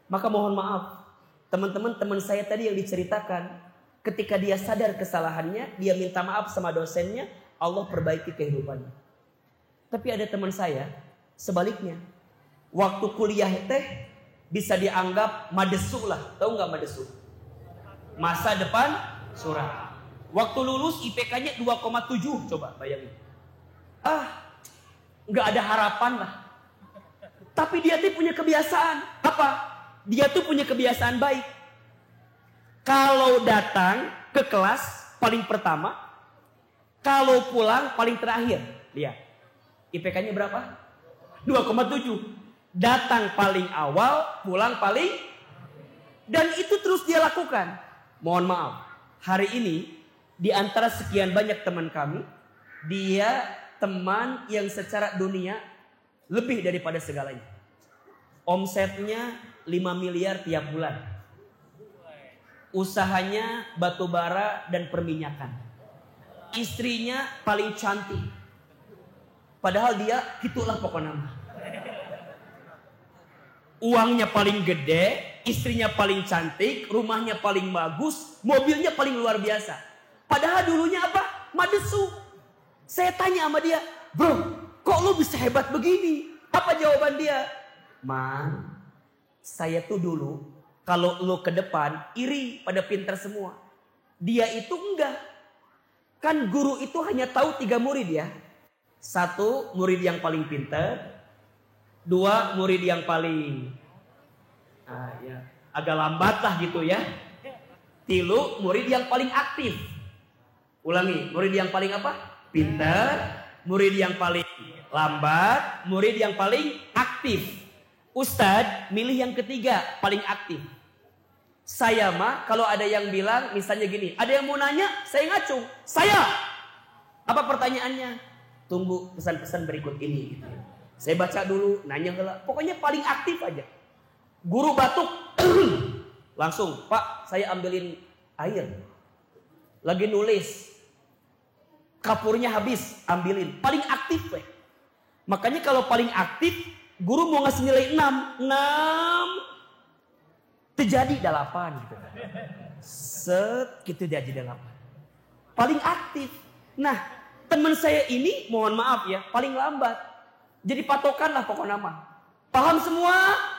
Maka mohon maaf, teman saya tadi yang diceritakan, ketika dia sadar kesalahannya, dia minta maaf sama dosennya, Allah perbaiki kehidupannya. Tapi ada teman saya, sebaliknya, waktu kuliah teh bisa dianggap madesu lah, tahu nggak madesu? Masa depan suram. Waktu lulus IPK-nya 2,7, coba bayangin. Nggak ada harapan lah. Tapi dia tuh punya kebiasaan. Apa? Dia tuh punya kebiasaan baik. Kalau datang ke kelas paling pertama. Kalau pulang paling terakhir. Lihat. IPK-nya berapa? 2,7. Datang paling awal, pulang paling. Dan itu terus dia lakukan. Mohon maaf. Hari ini, di antara sekian banyak teman kami, dia teman yang secara dunia lebih daripada segalanya. Omsetnya 5 miliar tiap bulan. Usahanya batu bara dan perminyakan. Istrinya paling cantik. Padahal dia gitulah pokoknya. Uangnya paling gede, istrinya paling cantik, rumahnya paling bagus, mobilnya paling luar biasa. Padahal dulunya apa? Madesu. Saya tanya sama dia, bro, kok lu bisa hebat begini? Apa jawaban dia? Man, saya tuh dulu kalau lu ke depan iri pada pintar semua. Dia itu enggak. Kan guru itu hanya tahu 3 murid ya. 1 murid yang paling pintar. 2 murid yang paling agak lambat lah gitu ya. 3 murid yang paling aktif. Ulangi, murid yang paling apa? Pintar. Murid yang paling lambat. Murid yang paling aktif. Ustadz milih yang ketiga, paling aktif. Saya mah kalau ada yang bilang misalnya gini, ada yang mau nanya, saya ngacung. Saya. Apa pertanyaannya? Tunggu pesan-pesan berikut ini. Gitu. Saya baca dulu, nanya gak. Pokoknya paling aktif aja. Guru batuk, langsung, Pak, saya ambilin air. Lagi nulis, kapurnya habis, ambilin. Paling aktif, weh. Makanya kalau paling aktif, guru mau ngasih nilai 6. Terjadi 8 gitu. Set gitu jadi 8. Paling aktif. Nah, Teman saya ini, mohon maaf ya, paling lambat. Jadi patokan lah pokoknya mah. Paham semua?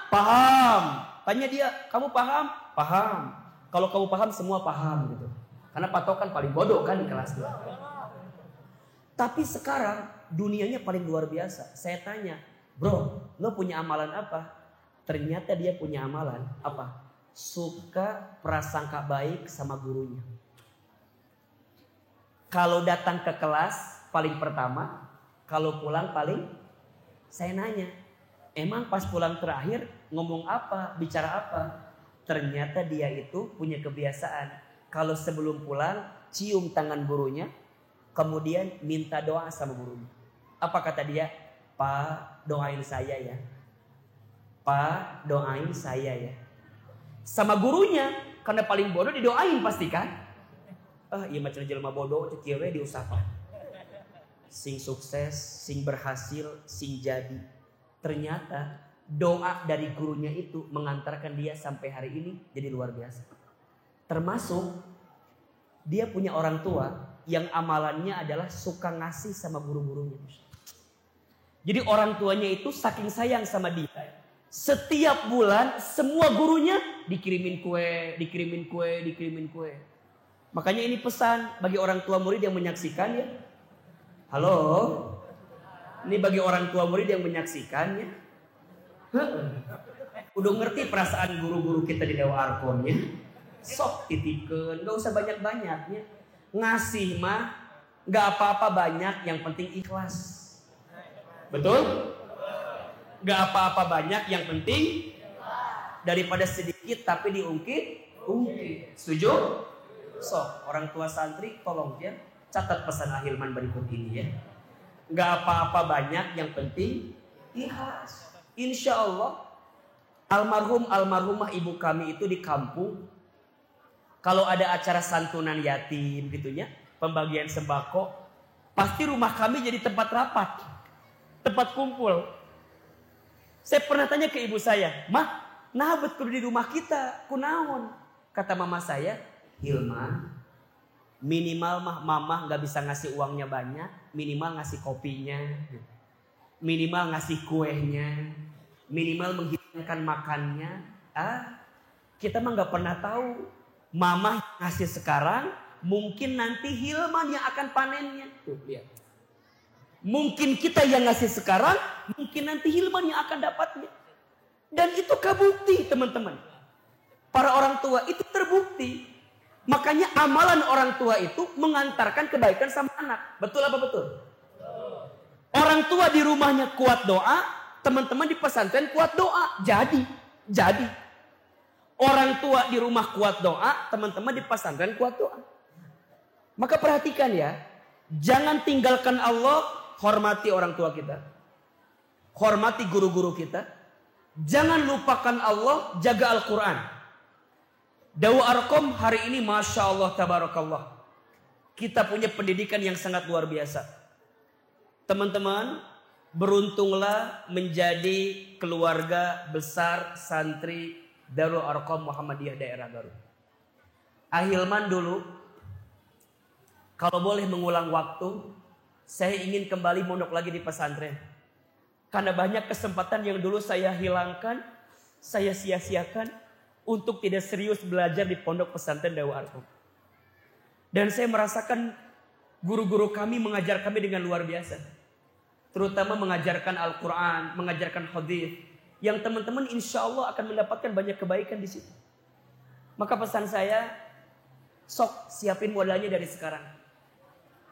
Paham. Tanya dia, kamu paham? Paham. Kalau kamu paham, semua paham gitu. Karena patokan paling bodoh kan di kelas 2. Tapi sekarang dunianya paling luar biasa. Saya tanya, bro, lo punya amalan apa? Ternyata dia punya amalan apa? Suka prasangka baik sama gurunya. Kalau datang ke kelas paling pertama, kalau pulang paling, saya nanya, emang pas pulang terakhir ngomong apa, bicara apa? Ternyata dia itu punya kebiasaan, kalau sebelum pulang cium tangan gurunya, kemudian minta doa sama gurunya. Apa kata dia? Pak, doain saya ya. Pak, doain saya ya. Sama gurunya, karena paling bodoh didoain pasti kan? Iya macam jelema bodoh cek we diusahakan. Sing sukses, sing berhasil, sing jadi. Ternyata doa dari gurunya itu mengantarkan dia sampai hari ini jadi luar biasa. Termasuk dia punya orang tua yang amalannya adalah suka ngasih sama guru-gurunya. Jadi orang tuanya itu saking sayang sama dia. Setiap bulan semua gurunya dikirimin kue, dikirimin kue, dikirimin kue. Makanya ini pesan bagi orang tua murid yang menyaksikan ya. Halo. Ini bagi orang tua murid yang menyaksikan ya. Udah ngerti perasaan guru-guru kita di Dewa Arkom ya. Sok titipkeun, gak usah banyak-banyaknya. Ngasih mah gak apa-apa banyak, yang penting ikhlas. Betul? Gak apa-apa banyak, yang penting daripada sedikit tapi diungkit. Setuju? So, orang tua santri tolong ya catat pesan Ahilman berikut ini ya. Gak apa-apa banyak, yang penting ikhlas. Insya Allah almarhumah ibu kami itu di kampung, kalau ada acara santunan yatim gitunya, pembagian sembako, pasti rumah kami jadi tempat rapat, tempat kumpul. Saya pernah tanya ke ibu saya, mah, nah betul di rumah kita kunaon? Kata mama saya, Hilman, minimal mah mama gak bisa ngasih uangnya banyak, minimal ngasih kopinya, minimal ngasih kuehnya, minimal menghidangkan makannya. Kita mah gak pernah tahu, mama ngasih sekarang, mungkin nanti Hilman yang akan panennya. Tuh lihat. Mungkin kita yang ngasih sekarang, mungkin nanti Hilman yang akan dapatnya. Dan itu kabukti teman-teman. Para orang tua itu terbukti. Makanya amalan orang tua itu mengantarkan kebaikan sama anak. Betul apa betul? Orang tua di rumahnya kuat doa, teman-teman di pesantren kuat doa. Jadi. Orang tua di rumah kuat doa, teman-teman di pesantren kuat doa. Maka perhatikan ya, jangan tinggalkan Allah, hormati orang tua kita. Hormati guru-guru kita. Jangan lupakan Allah, jaga Al-Quran. Dawa Arkom hari ini Masya Allah Tabarakallah. Kita punya pendidikan yang sangat luar biasa. Teman-teman, beruntunglah menjadi keluarga besar santri Darul Arkom Muhammadiyah daerah Garut. Ahilman dulu, kalau boleh mengulang waktu, saya ingin kembali mondok lagi di pesantren. Karena banyak kesempatan yang dulu saya hilangkan, saya sia-siakan untuk tidak serius belajar di pondok pesantren Dawa Arkom. Dan saya merasakan guru-guru kami mengajar kami dengan luar biasa. Terutama mengajarkan Al-Quran, mengajarkan hadis, yang teman-teman insya Allah akan mendapatkan banyak kebaikan di situ. Maka pesan saya, sok siapin modalnya dari sekarang.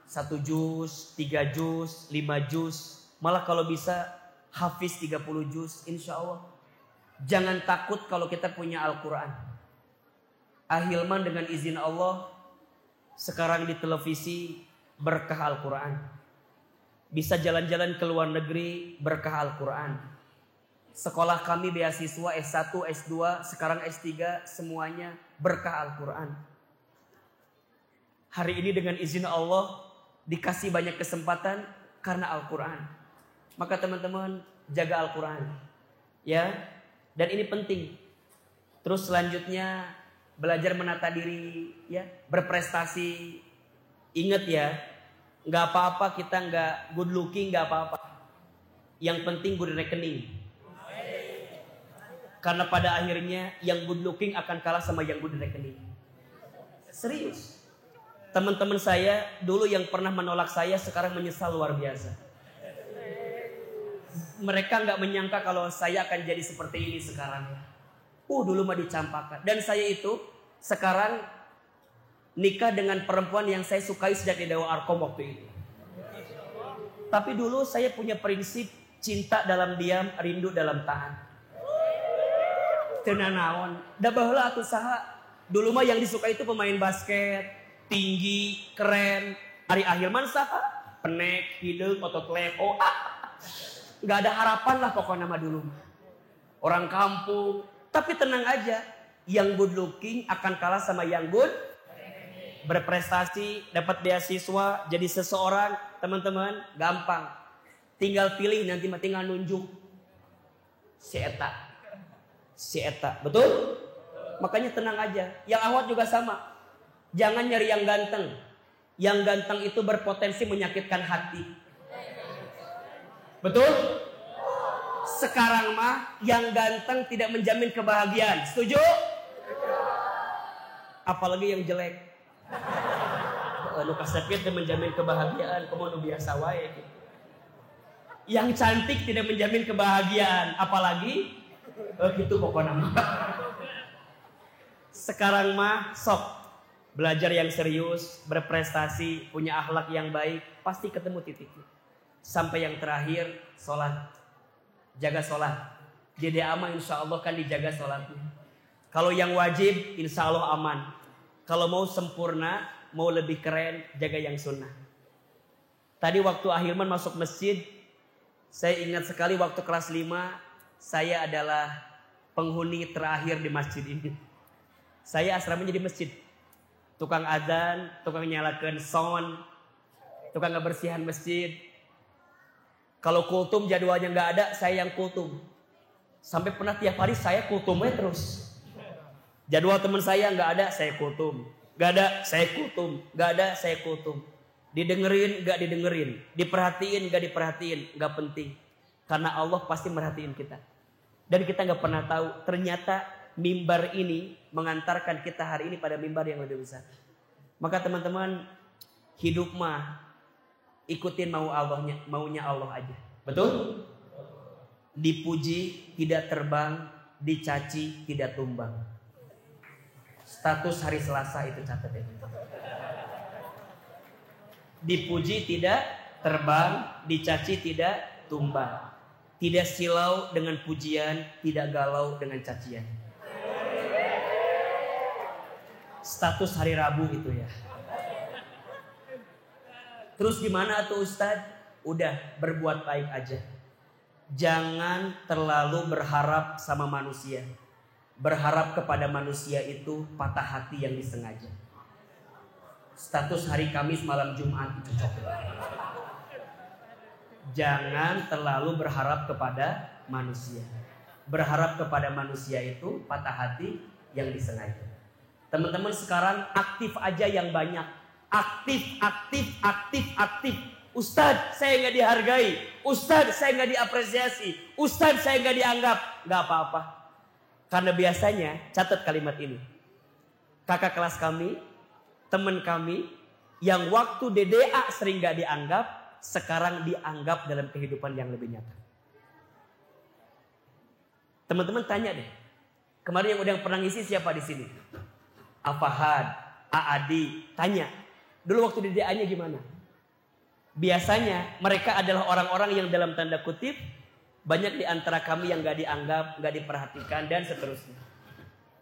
1 juz, 3 juz, 5 juz, malah kalau bisa hafiz 30 juz, insya Allah. Jangan takut kalau kita punya Al-Quran. Ahilman dengan izin Allah, sekarang di televisi berkah Al-Quran. Bisa jalan-jalan ke luar negeri berkah Al-Quran. Sekolah kami beasiswa S1, S2, sekarang S3, semuanya berkah Al-Quran. Hari ini dengan izin Allah dikasih banyak kesempatan karena Al-Quran. Maka teman-teman jaga Al-Quran. Ya. Dan ini penting. Terus selanjutnya belajar menata diri, ya, berprestasi. Ingat ya, Nggak apa-apa kita nggak good looking, nggak apa-apa. Yang penting good rekening. Karena pada akhirnya yang good looking akan kalah sama yang good rekening. Serius. Teman-teman saya dulu yang pernah menolak saya sekarang menyesal luar biasa. Mereka nggak menyangka kalau saya akan jadi seperti ini sekarang. Dulu mah dicampakkan. Dan saya itu sekarang nikah dengan perempuan yang saya sukai sejak di Dewa Arkom waktu itu. Tapi dulu saya punya prinsip cinta dalam diam, rindu dalam tahan. Tenan naon. Da baheula atuh saha. Dulu mah yang disukai itu pemain basket, tinggi, keren. Ari Ahilman saha? Penek, hideung, otot leo. Gak ada harapan lah pokoknya mah dulu. Orang kampung. Tapi tenang aja. Yang good looking akan kalah sama yang good berprestasi, dapat beasiswa, jadi seseorang, teman-teman, gampang. Tinggal pilih, nanti mah tinggal nunjuk. Si Eta. Betul? Makanya tenang aja. Yang awat juga sama. Jangan nyari yang ganteng. Yang ganteng itu berpotensi menyakitkan hati. Betul? Sekarang mah yang ganteng tidak menjamin kebahagiaan. Setuju? Apalagi yang jelek. Nu kasepit dan menjamin kebahagiaan, kamu nu biasa wae gitu. Yang cantik tidak menjamin kebahagiaan, apalagi gitu pokoknya. Sekarang mah sok belajar yang serius, berprestasi, punya akhlak yang baik, pasti ketemu titiknya. Sampai yang terakhir, sholat. Jaga sholat. Jadi aman insya Allah kan dijaga sholatnya. Kalau yang wajib insya Allah aman. Kalau mau sempurna, mau lebih keren, jaga yang sunnah. Tadi waktu Ahilman masuk masjid, saya ingat sekali waktu kelas 5, saya adalah penghuni terakhir di masjid ini. Saya asramanya di masjid. Tukang adzan, tukang nyalakan sound, tukang ngebersihan masjid. Kalau kultum jadwalnya nggak ada, saya yang kultum. Sampai pernah tiap hari saya kultumnya terus. Jadwal teman saya nggak ada, saya kultum. Nggak ada, saya kultum. Nggak ada, saya kultum. Didengerin, nggak didengerin. Diperhatiin, nggak diperhatiin. Nggak penting. Karena Allah pasti merhatiin kita. Dan kita nggak pernah tahu. Ternyata mimbar ini mengantarkan kita hari ini pada mimbar yang lebih besar. Maka teman-teman, hidup mah ikutin maunya Allah aja. Betul? Dipuji tidak terbang, dicaci tidak tumbang. Status hari Selasa itu catat ya. Dipuji tidak terbang, dicaci tidak tumbang. Tidak silau dengan pujian, tidak galau dengan cacian. Status hari Rabu itu ya. Terus gimana tuh Ustadz? Udah berbuat baik aja. Jangan terlalu berharap sama manusia. Berharap kepada manusia itu patah hati yang disengaja. Status hari Kamis malam Jumat itu cocok. Jangan terlalu berharap kepada manusia. Berharap kepada manusia itu patah hati yang disengaja. Teman-teman sekarang aktif aja yang banyak. Aktif. Ustadz saya nggak dihargai. Ustadz saya nggak diapresiasi. Ustadz saya nggak dianggap. Nggak apa-apa. Karena biasanya, catat kalimat ini. Kakak kelas kami, teman kami, yang waktu DDA sering gak dianggap, sekarang dianggap dalam kehidupan yang lebih nyata. Teman-teman tanya deh. Kemarin yang udah pernah ngisi siapa di sini? Afahad, Aadi, tanya. Dulu waktu DDA-nya gimana? Biasanya mereka adalah orang-orang yang dalam tanda kutip, banyak di antara kami yang gak dianggap, gak diperhatikan, dan seterusnya.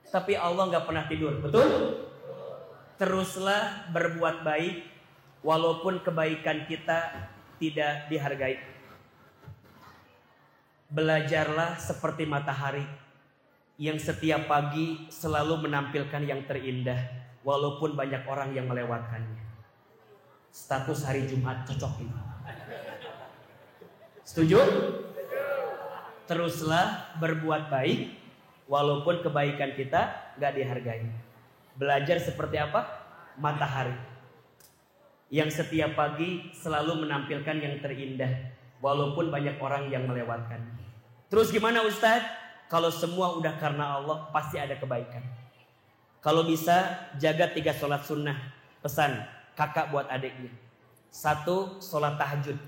Tapi Allah gak pernah tidur, betul? Teruslah berbuat baik, walaupun kebaikan kita tidak dihargai. Belajarlah seperti matahari, yang setiap pagi selalu menampilkan yang terindah, walaupun banyak orang yang melewatkannya. Status hari Jumat cocok ini. Setuju? Teruslah berbuat baik walaupun kebaikan kita gak dihargai. Belajar seperti apa? Matahari. yang setiap pagi selalu menampilkan yang terindah, walaupun banyak orang yang melewatkan. Terus gimana Ustadz? Kalau semua udah karena Allah, pasti ada kebaikan. Kalau bisa, jaga 3 sholat sunnah. Pesan kakak buat adiknya. 1, sholat tahajud.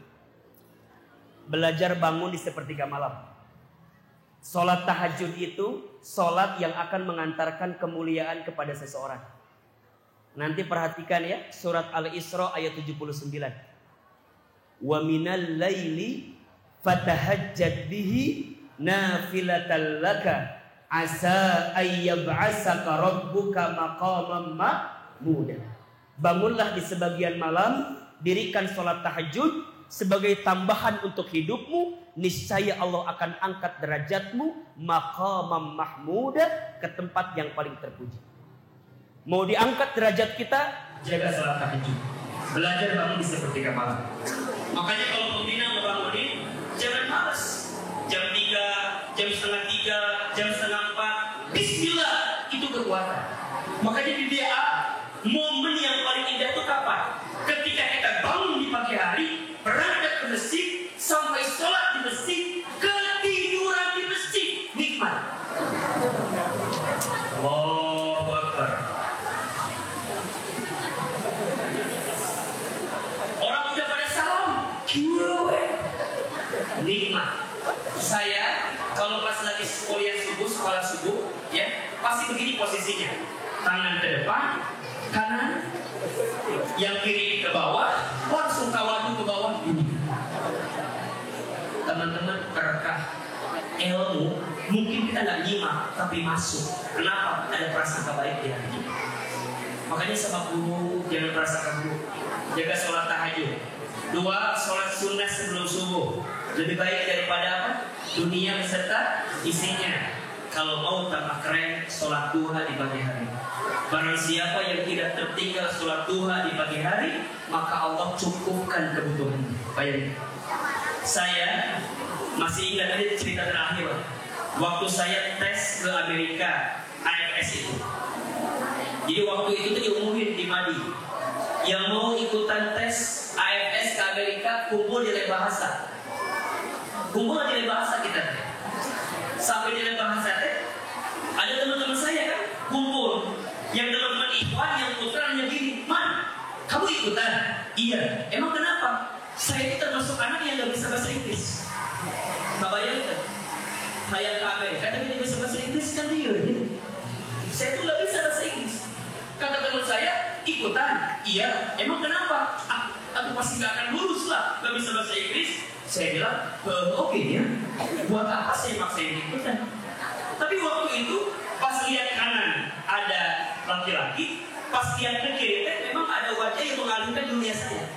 Belajar bangun di sepertiga malam. Sholat tahajud itu sholat yang akan mengantarkan kemuliaan kepada seseorang. Nanti perhatikan ya, surat Al-Isra ayat 79. Wa minal laili fatahajjad bihi nafilatan laka asa ayyab'asaka rabbuka maqaman mahmuda. Bangunlah di sebagian malam, dirikan sholat tahajud sebagai tambahan untuk hidupmu, niscaya Allah akan angkat derajatmu maqaman mahmuda, ke tempat yang paling terpuji. Mau diangkat derajat kita, jaga sholat tahajud. Belajar bangun di sepertiga malam. Makanya kalau pembina ngebangunin, jangan malas. Jam 3, jam setengah 3, jam setengah 4, bismillah, itu kekuatan. Makanya di DA, momen yang paling indah itu kapan? Ketika kita bangun di pagi hari, berangkat ke masjid, sampai sholat di masjid, ketiduran di masjid, nikmat. Allahu Akbar. Orang udah pada salam, nikmat. Saya kalau pas lagi kuliah subuh, sekolah subuh, ya pasti begini posisinya, tangan ke depan, kanan, yang kiri ke bawah, langsung tawadu ke bawah. Teman-teman, berkah ilmu mungkin kita nggak nyimak tapi masuk. Kenapa? Ada prasangka baik di hati. Makanya sama guru jangan prasangka buruk. Jaga sholat tahajud. 2, sholat sunnah sebelum subuh. Lebih baik daripada apa? Dunia beserta isinya. Kalau mau tambah keren, sholat duha di pagi hari. Barang siapa yang tidak tertinggal sholat duha di pagi hari, maka Allah cukupkan kebutuhannya. Bayangin. Saya masih ingat ini cerita terakhir. Waktu saya tes ke Amerika, AFS itu. Jadi waktu itu tuh diumumin di Madi. Yang mau ikutan tes AFS ke Amerika, kumpul di lab bahasa. Kumpul di lab bahasa kita. Sampai di lab bahasa ada teman-teman saya kan kumpul. Yang teman-teman Ikhwan, yang putra, yang gini, Man, kamu ikutan? Iya. Emang kenapa? Saya itu termasuk anak yang gak bisa bahasa Inggris. Gak bayangkan. Saya ke Amerika tapi dia bisa bahasa Inggris kan dia gitu. Saya tuh gak bisa bahasa Inggris. Kata teman saya, ikutan? Iya. Emang kenapa? Aku pasti gak akan lulus lah, gak bisa bahasa Inggris. Saya bilang, oke ya. Buat apa saya maksain ikutan? Tapi waktu itu pas lihat kanan ada laki-laki, pas lihat ke kiri memang ada wajah yang mengalihkan dunia saya.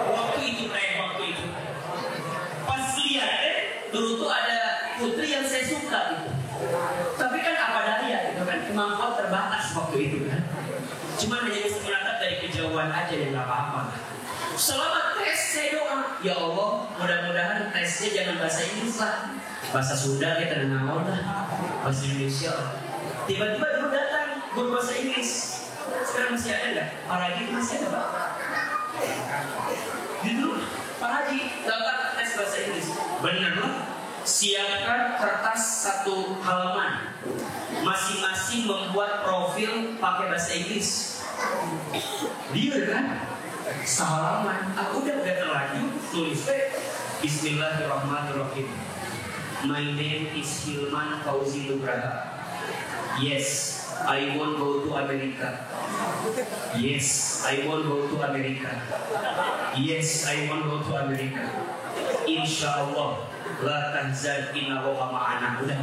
Waktu itu pas lihat dulu tuh ada putri yang saya suka gitu. Tapi kan apa daya gitu kan, kemampuan terbatas waktu itu kan. Cuma hanya bisa menatap dari kejauhan aja, ya nggak apa-apa. Selama tes saya doa, ya Allah, mudah-mudahan tesnya jangan bahasa Inggris lah, bahasa Sunda kita ngawal lah, bahasa Indonesia lah. Tiba-tiba dulu datang guru bahasa Inggris. Sekarang masih ada nggak? Pak Haji masih ada Pak? Dulu Pak Haji datang tes bahasa Inggris. Bener loh. Siapkan kertas 1 halaman. Masing-masing membuat profil pakai bahasa Inggris. Dia kan? Sehalaman. Aku udah terlanjur tulis Bismillahirrahmanirrahim. My name is Hilman Fauzi Nugraha. Yes, I won't go to America. Yes, I won't go to America. Yes, I won't go to America. Insya Allah, la tahzan inna Allah ma'ana. Udah.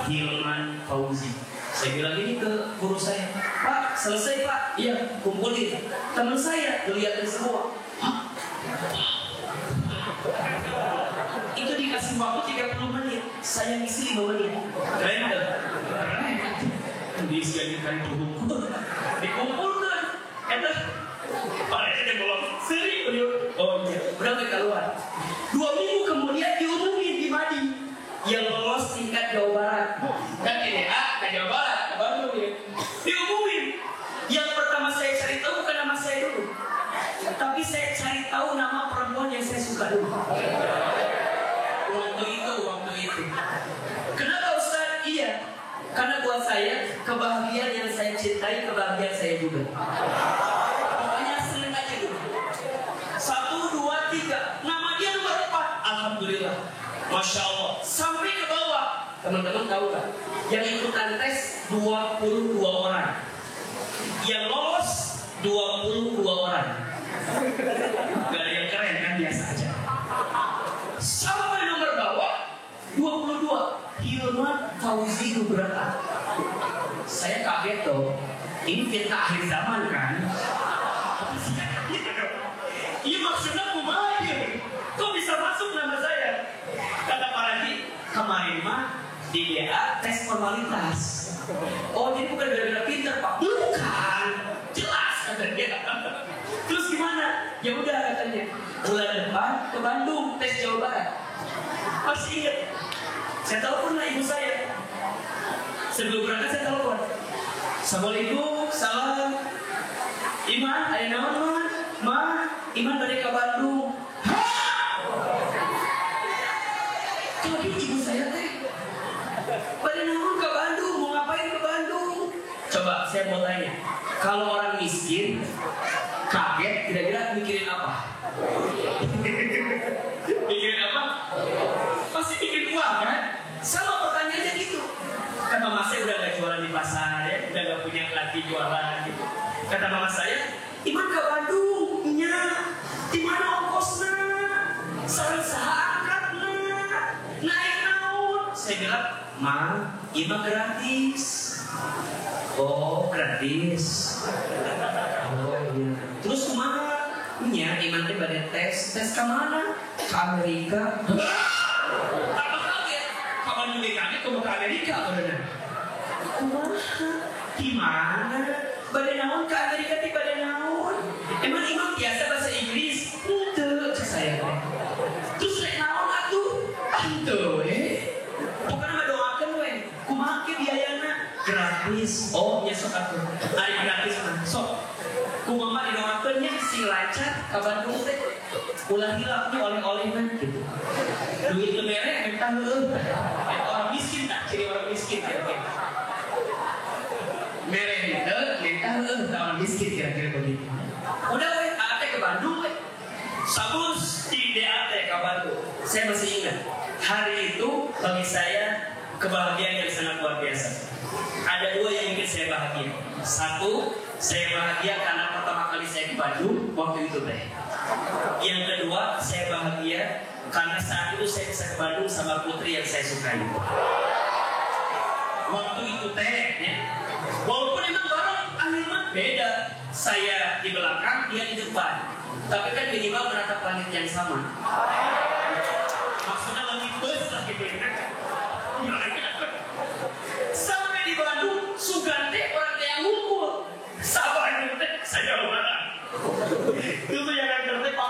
Hilman Fauzi. Saya bilang ini ke guru saya, Pak, selesai Pak. Iya, kumpulin. Teman saya ngeliatin semua. Hah? Itu dikasih waktu 30 menit. Saya ngisi 5 menit. Keren gak? Keren. Disiapkan dikumpulkan. Pak Presiden belum seri. Oh iya, berapa keluar? 2 minggu kemudian diumumin di Madi yang lolos tingkat Jawa Barat. Kan TDA ke Jawa Barat, ke Bandung ya. Diumumin. Yang pertama saya cari tahu bukan suka dulu. Waktu itu. Kenapa Ustaz? Iya. Karena buat saya, kebahagiaan yang saya cintai, kebahagiaan saya juga. Pokoknya seneng aja dulu. 1, 2, 3. Nama dia nomor 4. Alhamdulillah. Masya Allah. Sampai ke bawah. Teman-teman tahu gak? Yang ikutan tes 22 orang. Yang lolos 22 orang. Gak ada yang keren kan, biasa aja. Sampai nomor bawah 22. Hilman Fauzi Nugraha. Saya kaget tuh. Ini fitnah akhir zaman kan? Iya maksudnya kumaha ya? Kok bisa masuk nama saya? Kata Pak Raji, kemarin mah di DA tes formalitas. Oh jadi bukan gara-gara pinter Pak? Bukan, jelas kata dia. Terus gimana? Ya udah katanya, bulan depan ke Bandung tes Jawa Barat. Masih ingat? Saya telepon lah ibu saya. Sebelum berangkat saya telepon. Assalamualaikum, salam. Iman, ada nama Ma, Iman balik ke Bandung. Hah? Tapi ibu saya teh balik nama ke Bandung, mau ngapain ke Bandung? Coba saya mau tanya, kalau orang miskin kaget, kira-kira mikirin apa? Mikirin apa? Pasti bikin uang kan? Sama pertanyaannya gitu. Kan mama saya udah gak jualan di pasar ya, udah gak punya lagi jualan gitu. Kata mama saya, Iman ke Bandung, nya, di mana ongkosnya? Sarang angkatnya, naik naon? Saya bilang, Ma, Iman gratis. Oh, gratis. Oh iya. Terus kemana? Nya, Iman teh bade tes ke mana? Ke Amerika. Apa kaget? Kapan nikahnya ke Amerika bener? Gimana? Bade naon ke Amerika ti bade naon? Emang Imam biasa bahasa Inggris? Henteu cek saya. Terus rek naon atuh? Henteu Pokoknya mah doakeun we. Kumaha ke biayana? Gratis. Oh, nya sok atuh. Ari gratis mah. Sok. Kumaha didoakeun nya sing lancar ka Bandung teh. Ulah hilapnya oleh-olehna gitu. Duit teu mere mentah heueuh. Orang miskin tak ciri orang miskin kira-kira. Mere henteu mentah heueuh orang miskin kira-kira begitu. Udah we, ate ke Bandung we. Sabus di DAT ke Bandung. Saya masih ingat. Hari itu bagi saya kebahagiaan yang sangat luar biasa. Ada dua yang bikin saya bahagia. Satu, saya bahagia karena pertama kali saya ke Bandung waktu itu teh. Yang kedua, saya bahagia karena saat itu saya bisa ke Bandung sama putri yang saya sukai. Waktu itu teh, ya. Walaupun emang barang akhirnya beda. Saya di belakang, dia di depan. Tapi kan minimal menatap langit yang sama. Maksudnya lebih bus lah gitu ya. Sampai di Bandung, Sugante orang yang ngumpul. Sabar itu saya marah. Itu yang ngerti Pak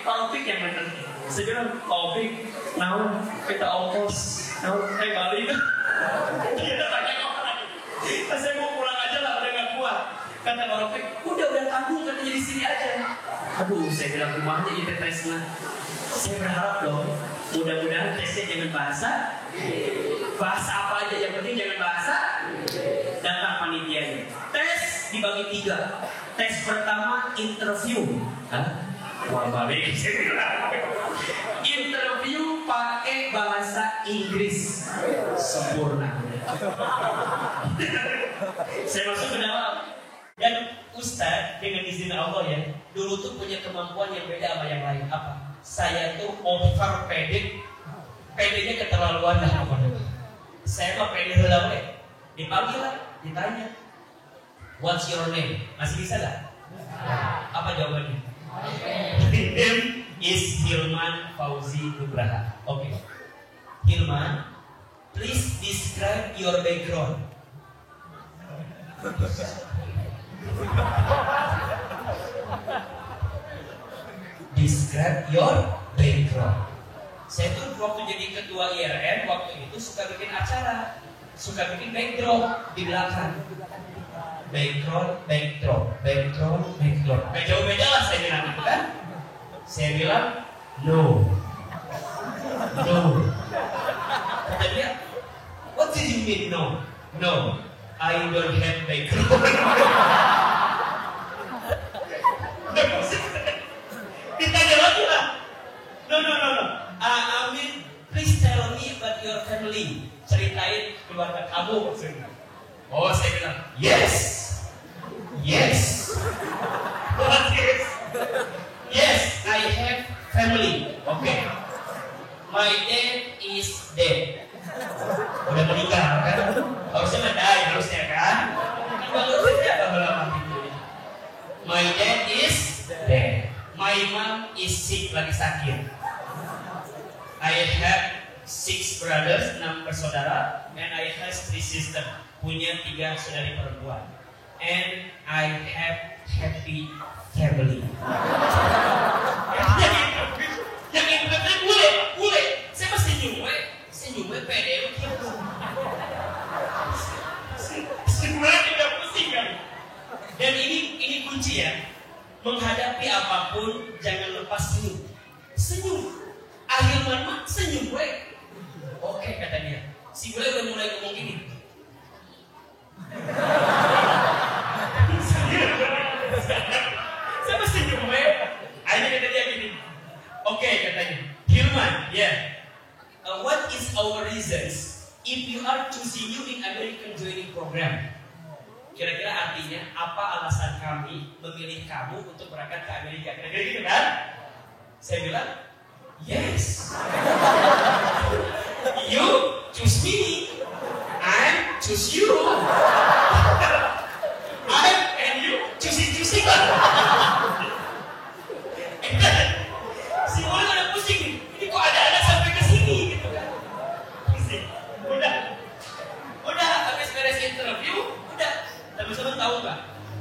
Taufik yang ngerti. Saya bilang Taufik, naon kita ongkos, naon balik. Dia banyak orang. Saya mau pulang aja lah, udah gak kuat. Kata Pak Taufik, udah tanggung katanya di sini aja. Aduh, saya bilang rumahnya itu tesnya. Saya berharap dong, mudah-mudahan tesnya jangan bahasa apa aja, yang penting jangan bahasa. Datang panitianya. Tes dibagi 3. Tes pertama interview. Wah balik, saya bilang. Interview pakai bahasa Inggris sempurna. Saya masuk ke dalam. Dan Ustadz dengan izin Allah ya, dulu tuh punya kemampuan yang beda sama yang lain. Apa? Saya tuh over pede, pedenya keterlaluan dah pokoknya. Saya mah pede heula we. Dipanggil lah, ditanya, what's your name? Masih bisa gak? Apa jawabannya? The name is Hilman Fauzi Nugraha. Oke. Hilman, please describe your background. Describe your background. Saya tuh waktu jadi ketua IRN waktu itu suka bikin acara, suka bikin backdrop di belakang. Backdrop. Jauh beda lah saya bilang itu kan. Saya bilang No. Kata dia, what do you mean no? No, I don't have background. Ditanya lagi lah. No. I mean, please tell me about your family. Ceritain keluarga kamu maksudnya. Oh, saya bilang, yes. What is? Yes, I have family. Okay. My dad is dead. Udah meninggal kan? Harusnya mandai, harusnya kan? Bagusnya apa lama gitu. My dad is dead. My mom is sick, lagi sakit. I have 6 brothers, 6 bersaudara, and I have 3 sisters, punya 3 saudari perempuan. And I have happy family. Yang benar boleh. Saya mesti senyum pede. Sebenarnya tidak pusing kan? Dan ini kunci ya. Menghadapi apapun jangan lepas senyum. Ahilman mah senyum gue. Oke kata dia. Si gue udah mulai ngomong gini. Saya mesti senyum gue. Akhirnya kata dia gini. Oke katanya. Hilman, what is our reasons if you are choosing you in American joining program? Kira-kira artinya apa alasan kami memilih kamu untuk berangkat ke Amerika? Kira-kira gitu kan? Saya bilang, yes. You choose me, I choose you. I and you choosing kan? Si orang ada pusing nih. Ini kok ada sampai ke sini gitu kan? Pusing. Udah habis beres interview, udah. Teman-teman tahu nggak?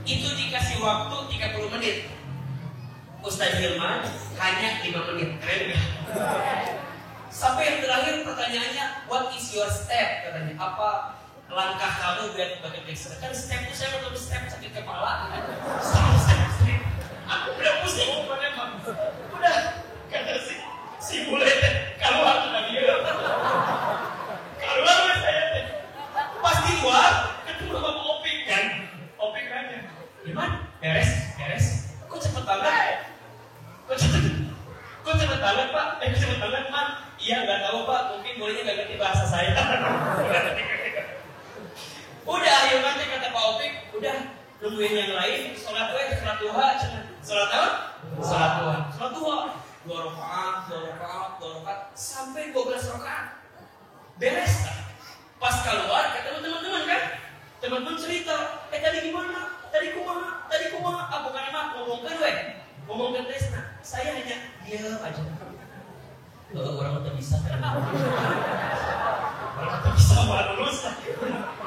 Itu dikasih waktu 30 menit. Ustaz Hilman hanya 5 menit. Keren nggak? Sampai yang terakhir pertanyaannya, what is your step? Katanya, apa langkah kamu biar bagian ekstra? Kan step itu saya belum step sakit kepala. Step. Aku udah pusing ngomongnya Bang. Udah kata si bule keluar lagi. Keluar saya teh. Pas di luar ketemu sama Opik kan. Opik nanya, "Gimana? Beres? Kok cepet banget? Kok cepet banget, Pak? Cepet banget, Man." Iya, nggak tahu, Pak. Mungkin bolehnya nggak ngerti bahasa saya. Udah, ayo nanti kata Pak Opik, udah nungguin yang lain. Sholat duha. Sholat apa? Sholat duha. 2 rakaat sampai 12 rakaat. Beres tak? Pas keluar kata teman-teman kan? Teman-teman cerita, tadi gimana? Tadi kumaha? Ah, bukan emang ngomongkan Tresna. Saya hanya diam aja. Orang udah bisa kan? Orang udah bisa lulus lah.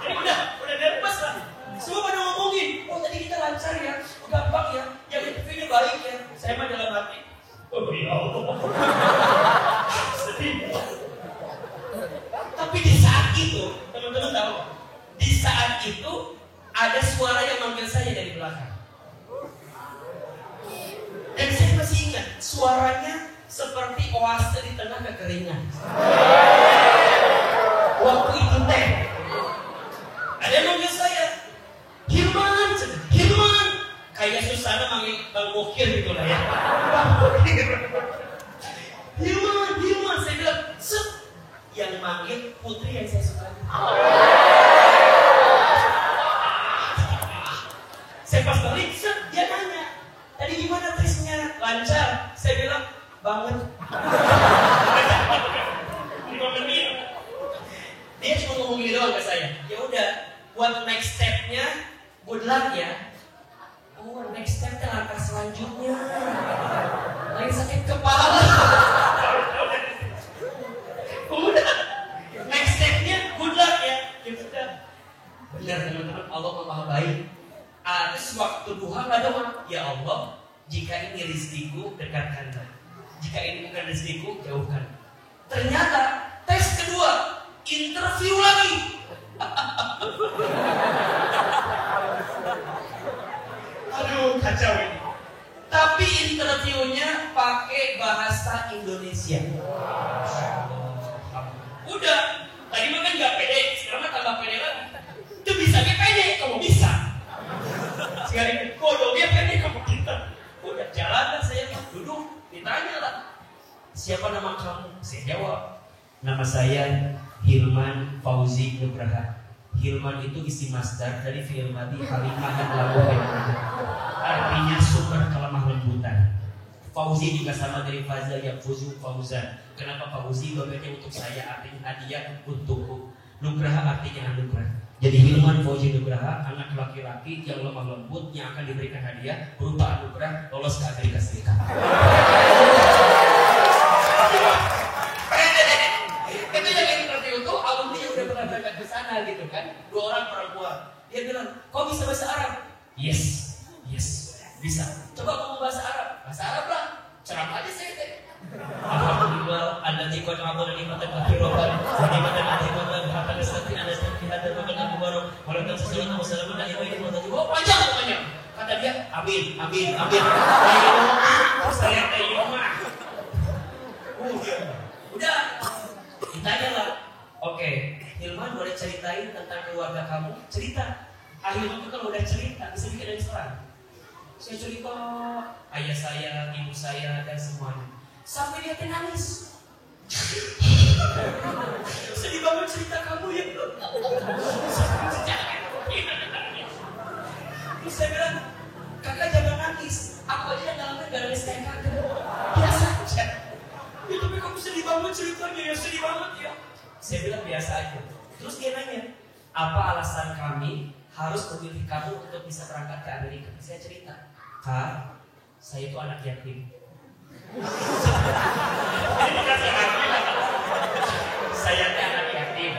Jadi udah nervous lah. Semua pada ngomongin, oh tadi kita lancar ya, gampang ya, yang interviewnya baik ya. Saya mah dalam hati, oh ya Allah. Sedih. Tapi di saat itu, teman-teman tahu, di saat itu ada suara yang manggil saya dari belakang. Dan saya masih ingat, suaranya seperti oase di tengah kekeringan. Waktu itu teh, ada yang manggil saya, Hilman, kayak Susana manggil Bang Bokir gitu lah ya. Hilman, saya bilang, yang manggil putri yang saya suka. Saya pas balik, dia nanya, tadi gimana tesnya? Lancar? Saya bilang, banget. 5 menit. Dia cuma ngomong gini doang ke saya. Ya udah, buat next step-nya, good luck ya. Oh, next step-nya langkah selanjutnya. Lagi sakit kepala. Udah, next step-nya good luck ya. Ya sudah. Benar teman-teman, Allah Maha baik. Terus waktu duha nggak doa, ya Allah, jika ini rezekiku dekatkanlah. Jika ini bukan rezekiku jauhkan. Ternyata tes kedua, interview lagi. Aduh, kacau ini. Tapi interviewnya pakai bahasa bahasa Indonesia. Udah, tadi makan nggak pede, sekarang mah tambah pede lagi. Itu bisa pede, kamu bisa. Sekarang kodoknya pede, kamu pintar. Udah jalan lah saya, duduk, ditanya lah. Siapa nama kamu? Saya jawab, nama saya Hilman Fauzi Nugraha. Hilman itu isi masdar dari fi'il madhi halimah yang lalu, artinya sumber kelemah lembutan. Fauzi juga sama dari faza yang fuzu fauzan. Kenapa Fauzi? Doanya untuk saya, artinya hadiah untukku. Nugraha artinya anugerah. Jadi Hilman Fauzi Nugraha, anak laki-laki yang lemah lembut yang akan diberikan hadiah berupa anugerah lolos ke Amerika Serikat. Itu yang interview itu alumni yang udah pernah berangkat ke sana gitu kan. 2 orang perempuan. Dia bilang, kau bisa bahasa Arab? Yes, bisa. Coba ngomong bahasa Arab. Bahasa Arab lah. Ceramah aja saya teh. Alhamdulillah, alladzi qad a'tana nikmatan katsiratan wa nikmatan 'azimatan hatta nastati an nastati wa mubarak wa la tasallatu wa salamun ala ibrahim wa tadi. Oh, panjang pokoknya. Kata dia, amin. Saya teh mah. Udah. Ditanya lah. Oke, Hilman boleh ceritain tentang keluarga kamu? Cerita. Hilman itu kalau udah cerita bisa bikin restoran. Saya cerita ayah saya, ibu saya, dan semuanya. Sampai dia nangis. Sedih banget cerita kamu ya. Terus saya bilang, kakak jangan nangis. Aku aja ngalamin gak nangis kayak kakak. Biasa aja. Ya tapi kamu sedih banget ceritanya ya, sedih banget ya. Saya bilang biasa aja. Terus dia nanya, apa alasan kami harus memilih kamu untuk bisa berangkat ke Amerika? Saya cerita, Kak, saya itu anak yatim. Saya anak yatim.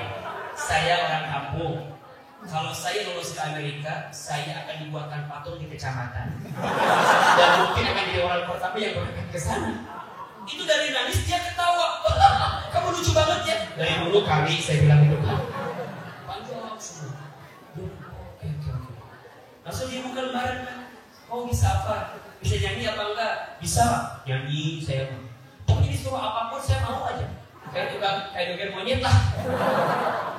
Saya orang kampung. Kalau saya lulus ke Amerika, saya akan dibuatkan patung di kecamatan. Dan mungkin akan jadi orang pertama yang berangkat ke sana. Itu dari nangis dia ketawa. Kamu lucu banget ya. Dari dulu kami, saya bilang itu kan. Panjang semua. Oke. Langsung dia buka lembaran kan. Kau bisa apa? Bisa nyanyi apa enggak? Bisa nyanyi saya. Pokoknya disuruh apapun saya mau aja. Kayak joget monyet lah.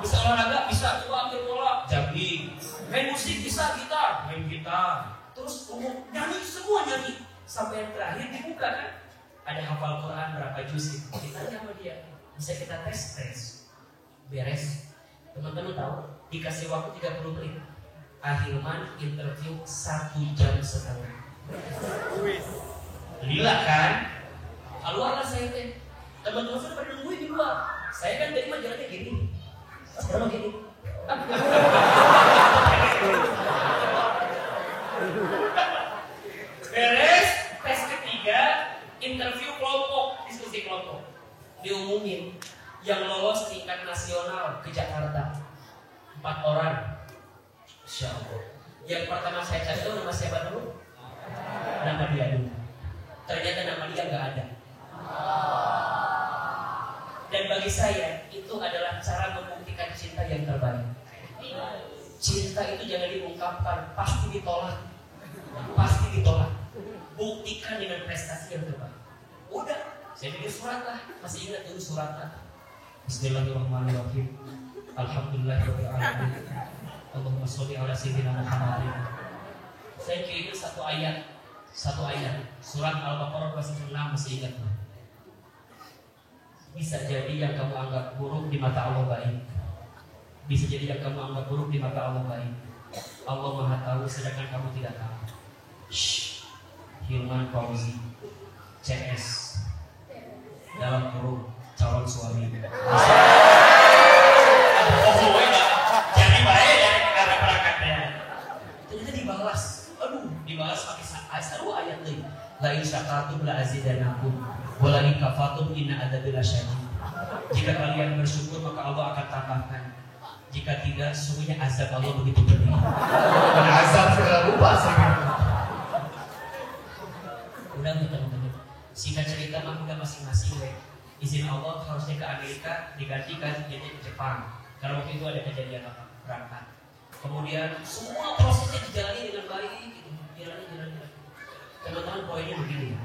Bisa olahraga, bisa coba ambil bola, juggling. Main musik bisa, gitar, main gitar. Terus nyanyi semua nyanyi. Sampai yang terakhir dibuka kan. Ada hafal Quran berapa juz? Ditanya sama dia. Bisa kita tes. Beres. Teman-teman tahu, dikasih waktu 30 menit. Hilman interview 1,5 jam. Gila kan? Keluarlah saya teh. Teman-teman sudah pada nungguin di luar. Saya kan tadi mah jalannya gini. Sekarang gini. Beres, tes ketiga, interview kelompok, diskusi kelompok. Diumumin yang lolos tingkat nasional ke Jakarta 4 orang. Insya Allah. Yang pertama saya cari itu nama siapa dulu? Nama dia dulu. Ternyata nama dia nggak ada. Dan bagi saya itu adalah cara membuktikan cinta yang terbaik. Cinta itu jangan diungkapkan, pasti ditolak. Buktikan dengan prestasi yang terbaik. Udah, saya bikin surat lah. Masih ingat dulu suratnya. Bismillahirrahmanirrahim. Alhamdulillahirabbil alamin. Allahumma sholli ala sayyidina Muhammadin. Saya kirim satu ayat. Surat Al-Baqarah 26 masih ingat. Bisa jadi yang kamu anggap buruk di mata Allah baik. Bisa jadi yang kamu anggap buruk di mata Allah baik. Allah Maha tahu sedangkan kamu tidak tahu. Hilman Fauzi CS dalam kurung calon suami. Jadi baik ya karena perangkatnya. Ternyata dibalas. Dibalas pakai ayat lain. La in syakartum la azidannakum. Walain kafatum inna adzabi lasyadid. Jika kalian bersyukur maka Allah akan tambahkan. Jika tidak, sesungguhnya azab Allah begitu pedih. Dan azab sudah lupa sih. Udah teman-teman. Singkat cerita mah udah masing-masing deh. Izin Allah harusnya ke Amerika digantikan jadi ke Jepang. Karena waktu itu ada kejadian apa? Berangkat. Kemudian semua prosesnya dijalani dengan baik gitu. Jalan. Teman-teman poinnya begini.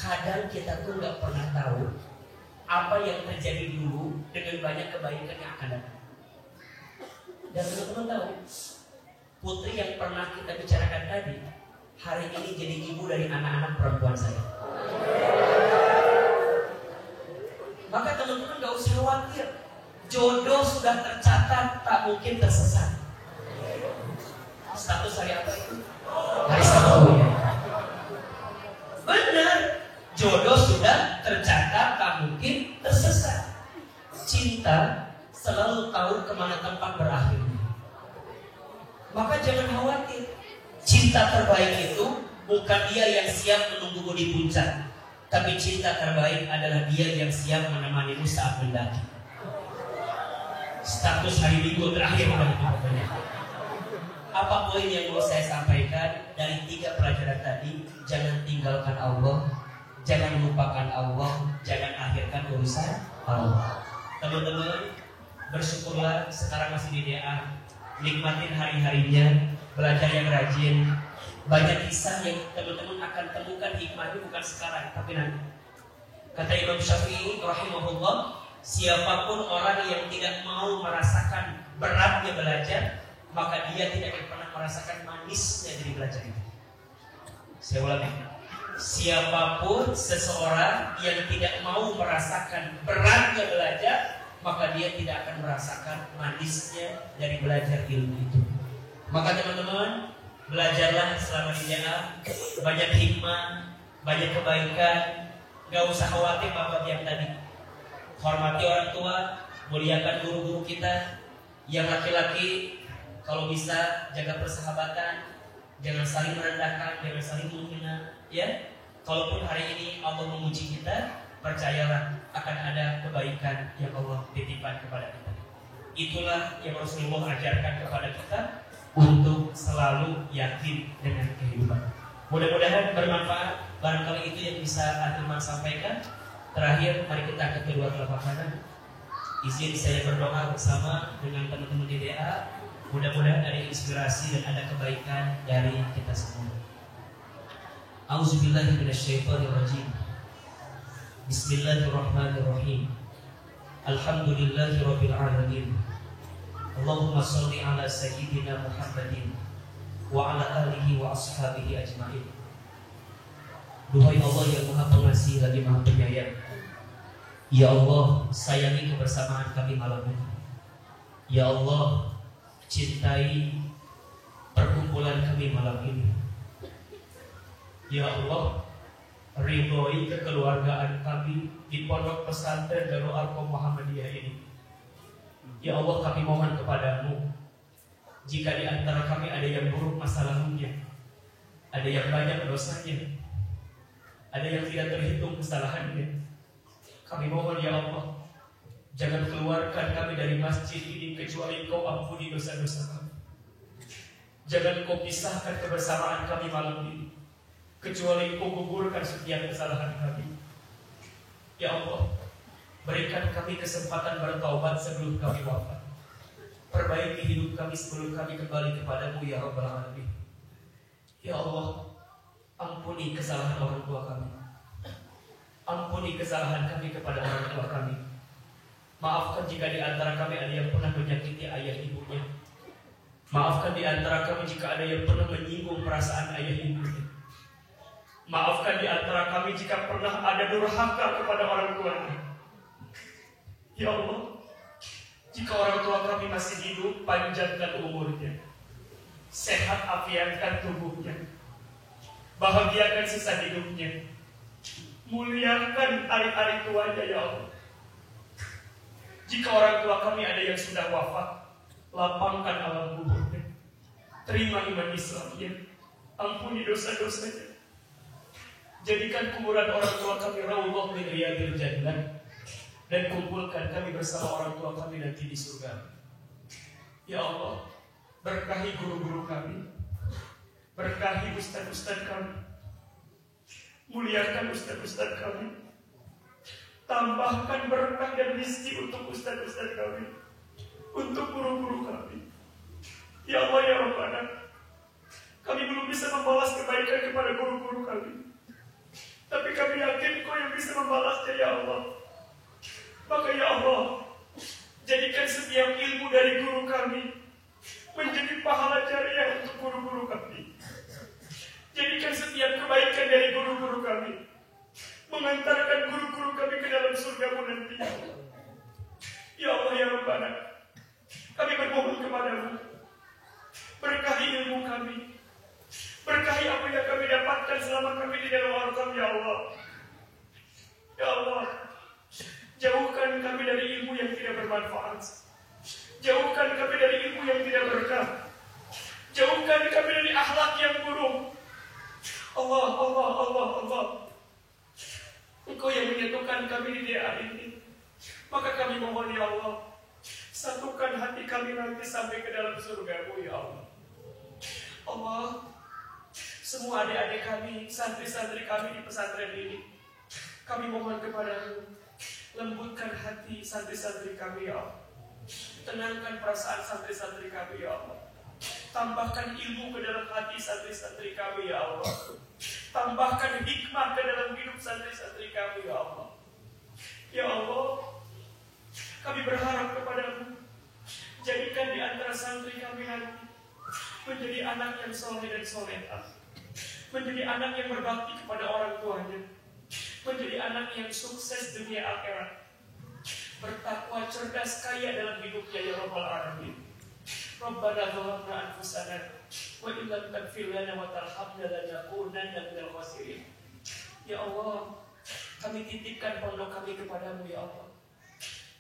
Kadang kita tuh nggak pernah tahu apa yang terjadi dulu dengan banyak kebaikan yang akan datang. Dan teman-teman tahu, putri yang pernah kita bicarakan tadi, hari ini jadi ibu dari anak-anak perempuan saya. Maka teman-teman gak usah khawatir, jodoh sudah tercatat, tak mungkin tersesat. Status hari apa itu? Hari Sabtu ya. Benar, jodoh sudah tercatat, tak mungkin tersesat. Cinta selalu tahu kemana tempat berakhirnya. Maka jangan khawatir, cinta terbaik itu bukan dia yang siap menunggumu di puncak, tapi cinta terbaik adalah dia yang siap menemanimu saat mendaki. Status hari Minggu terakhir pokoknya. Apa poin yang mau saya sampaikan dari 3 pelajaran tadi? Jangan tinggalkan Allah, jangan lupakan Allah, jangan akhirkan urusan Allah. Teman-teman, bersyukurlah sekarang masih di DA, nikmatin hari-harinya, belajar yang rajin. Banyak kisah yang teman-teman akan temukan hikmahnya bukan sekarang, tapi nanti. Kata Imam Syafi'i rahimahullah, siapapun orang yang tidak mau merasakan beratnya belajar, maka dia tidak akan pernah merasakan manisnya dari belajar itu. Saya ulangi, siapapun seseorang yang tidak mau merasakan beratnya belajar, maka dia tidak akan merasakan manisnya dari belajar ilmu itu. Maka teman-teman, belajarlah selama di DA, banyak hikmah, banyak kebaikan. Gak usah khawatir bapak yang tadi. Hormati orang tua, muliakan guru-guru kita. Yang laki-laki, kalau bisa jaga persahabatan, jangan saling merendahkan, jangan saling menghina. Ya, kalaupun hari ini Allah memuji kita, percayalah akan ada kebaikan yang Allah titipkan kepada kita. Itulah yang Rasulullah ajarkan kepada kita, untuk selalu yakin dengan kehidupan. Mudah-mudahan bermanfaat. Barangkali itu yang bisa Ahilman sampaikan. Terakhir, mari kita angkat kedua telapak tangan. Izin saya berdoa bersama dengan teman-teman di DA. Mudah-mudahan ada inspirasi dan ada kebaikan dari kita semua. A'udzubillahi minasyaitonirrajim. Bismillahirrahmanirrahim. Alhamdulillahirabbil alamin. Allahumma sholli ala sayyidina Muhammadin wa ala alihi wa ashabihi ajma'in. Duhai Allah yang Maha Pengasih lagi Maha Penyayang, ya Allah, sayangi kebersamaan kami malam ini. Ya Allah, cintai perkumpulan kami malam ini. Ya Allah, ridhoi kekeluargaan kami di Pondok Pesantren Darul Arqam Muhammadiyah ini. Ya Allah, kami mohon kepadamu, jika di antara kami ada yang buruk masa lalunya, ada yang banyak dosanya, ada yang tidak terhitung kesalahannya, kami mohon ya Allah, jangan keluarkan kami dari masjid ini kecuali Kau ampuni dosa-dosa kami. Jangan Kau pisahkan kebersamaan kami malam ini kecuali Kau gugurkan setiap kesalahan kami. Ya Allah, berikan kami kesempatan bertaubat sebelum kami wafat. Perbaiki hidup kami sebelum kami kembali kepadamu ya Rabbal Alamin. Ya Allah, ampuni kesalahan orang tua kami. Ampuni kesalahan kami kepada orang tua kami. Maafkan jika di antara kami ada yang pernah menyakiti ayah ibunya. Maafkan di antara kami jika ada yang pernah menyinggung perasaan ayah ibunya. Maafkan di antara kami jika pernah ada durhaka kepada orang tuanya. Ya Allah, jika orang tua kami masih hidup, panjangkan umurnya, sehat afiatkan tubuhnya, bahagiakan sisa hidupnya, muliakan hari-hari tuanya ya Allah. Jika orang tua kami ada yang sudah wafat, lapangkan alam kuburnya, terima iman Islamnya, ampuni dosa-dosanya, jadikan kuburan orang tua kami raudhah min riyadil jannah, dan kumpulkan kami bersama orang tua kami nanti di surga. Ya Allah, berkahi guru-guru kami, berkahi ustaz-ustaz kami, muliakan ustaz-ustaz kami, tambahkan berkah dan rezeki untuk ustaz-ustaz kami, untuk guru-guru kami. Ya Allah ya Rabbana, kami belum bisa membalas kebaikan kepada guru-guru kami, Tapi kami yakin Engkau yang bisa membalasnya ya Allah. Maka ya Allah, jadikan setiap ilmu dari guru kami menjadi pahala jariah untuk guru-guru kami. Jadikan setiap kebaikan dari guru-guru kami mengantarkan guru-guru kami ke dalam surga-Mu nanti. Ya Allah ya Rabbana, kami bermohon kepadamu, berkahi ilmu kami, berkahi apa yang kami dapatkan selama kami di dalam Al-Qur'an ya Allah. Ya Allah, jauhkan kami dari ilmu yang tidak bermanfaat, jauhkan kami dari ilmu yang tidak berkah, jauhkan kami dari akhlak yang buruk. Allah, Allah, Allah, Allah, Engkau yang menyatukan kami di daerah ini. Maka kami mohon ya Allah, satukan hati kami nanti sampai ke dalam surga-Mu ya Allah. Allah, semua adik-adik kami, santri-santri kami di pesantren ini, kami mohon kepadamu, lembutkan hati santri-santri kami ya Allah. Tenangkan perasaan santri-santri kami ya Allah. Tambahkan ilmu ke dalam hati santri-santri kami ya Allah. Tambahkan hikmah ke dalam hidup santri-santri kami ya Allah. Ya Allah, kami berharap kepadamu, jadikan di antara santri kami nanti menjadi anak yang soleh dan solehah, menjadi anak yang berbakti kepada orang tuanya, menjadi anak yang sukses dunia akhirat, bertakwa, cerdas, kaya dalam hidupnya ya Rabbal Alamin. Rabbana zalamna anfusana wa illam taghfir lana wa tarhamna lanakunanna minal khasirin. Ya Allah, kami titipkan pondok kami kepadamu ya Allah.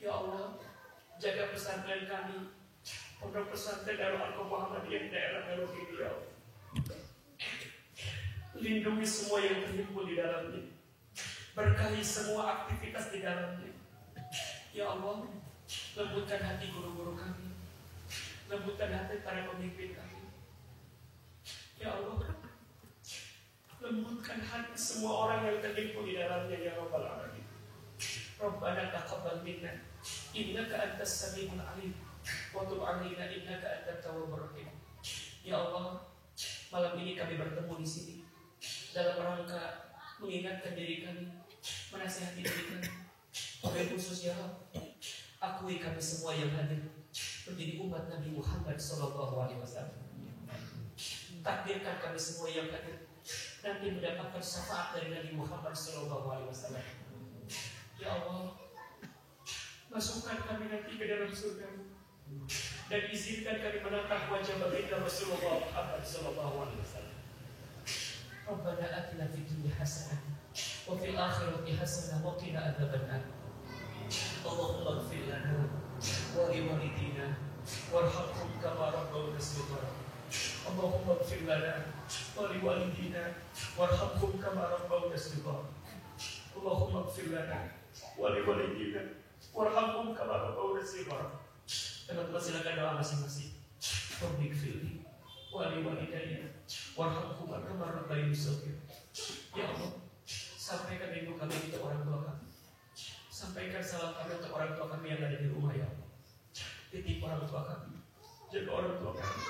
Ya Allah, jaga pesantren kami, pondok pesantren Darul Arqam Muhammadiyah di daerah Garut ini ya Allah. Lindungi semua yang terhimpun di dalamnya, berkahi semua aktivitas di dalamnya. Ya Allah, lembutkan hati guru-guru kami, lembutkan hati para pemimpin kami. Ya Allah, lembutkan hati semua orang yang terhimpun di dalamnya ya Rabbal Alamin. Rabbana taqabbal minna innaka antas samiul alim wa tub 'alaina innaka antat tawwabur rahim. Ya Allah, malam ini kami bertemu di sini dalam rangka mengingatkan diri kami, menasihati diri kami. Wabil khusus ya Allah, akui kami semua yang hadir menjadi umat Nabi Muhammad SAW. Takdirkan kami semua yang hadir nanti mendapatkan syafaat dari Nabi Muhammad SAW. Ya Allah, masukkan kami nanti ke dalam surga dan izinkan kami menatap wajah baginda Rasulullah Muhammad SAW. Rabbana atina fid dunya hasanah wa fil akhirati hasanah wa qina adzabannar. Allahumma ighfir lana wa li walidina warhamhum kama rabbawna shaghira. Allahumma ighfir lana wa li walidina warhamhum kama rabbawna shaghira. Allahumma ighfir lana wa li walidina warhamhum kama rabbawna shaghira. Teman-teman silakan doa masing-masing. Rabbi ighfirli wa li walidayya warhamhum kama rabbayani shaghira. Ya Allah, sampaikan rindu kami untuk orang tua kami. Sampaikan salam kami untuk orang tua kami yang ada di rumah ya Allah. Titip orang tua kami, jaga orang tua kami,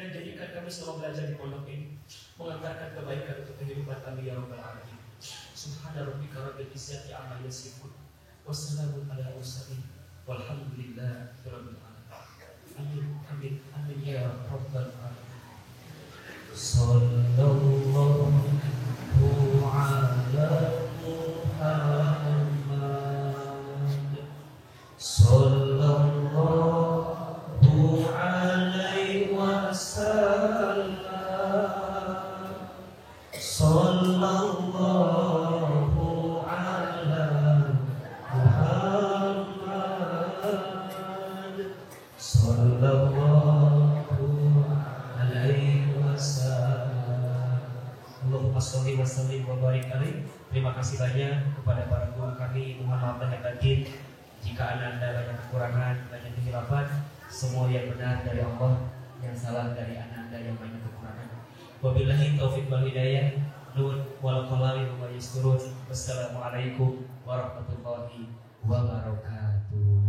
dan jadikan kami selama belajar di pondok ini mengantarkan kebaikan untuk kehidupan kami ya Rabbal Alamin. Subhana rabbika rabbil izzati amma yasifun wassalamun ala mursalin walhamdulillahi rabbil alamin. Amin amin amin ya Rabbal Alamin. Sallallahu ala Muhammad sallallahu alaihi wasallam. Sallallahu ala Muhammad sallallahu alaihi wasallam. Allahumma sholli wa sallim wa barik alaihi. Terima kasih banyak kepada para guru kami. Mohon maaf lahir batin jika anda banyak kekurangan, banyak kehilafan. Semua yang benar dari Allah, yang salah dari anda yang banyak kekurangan. Wabillahi taufiq wal hidayah. Nun wal qalami wa yaskurun. Wassalamualaikum warahmatullahi wabarakatuh.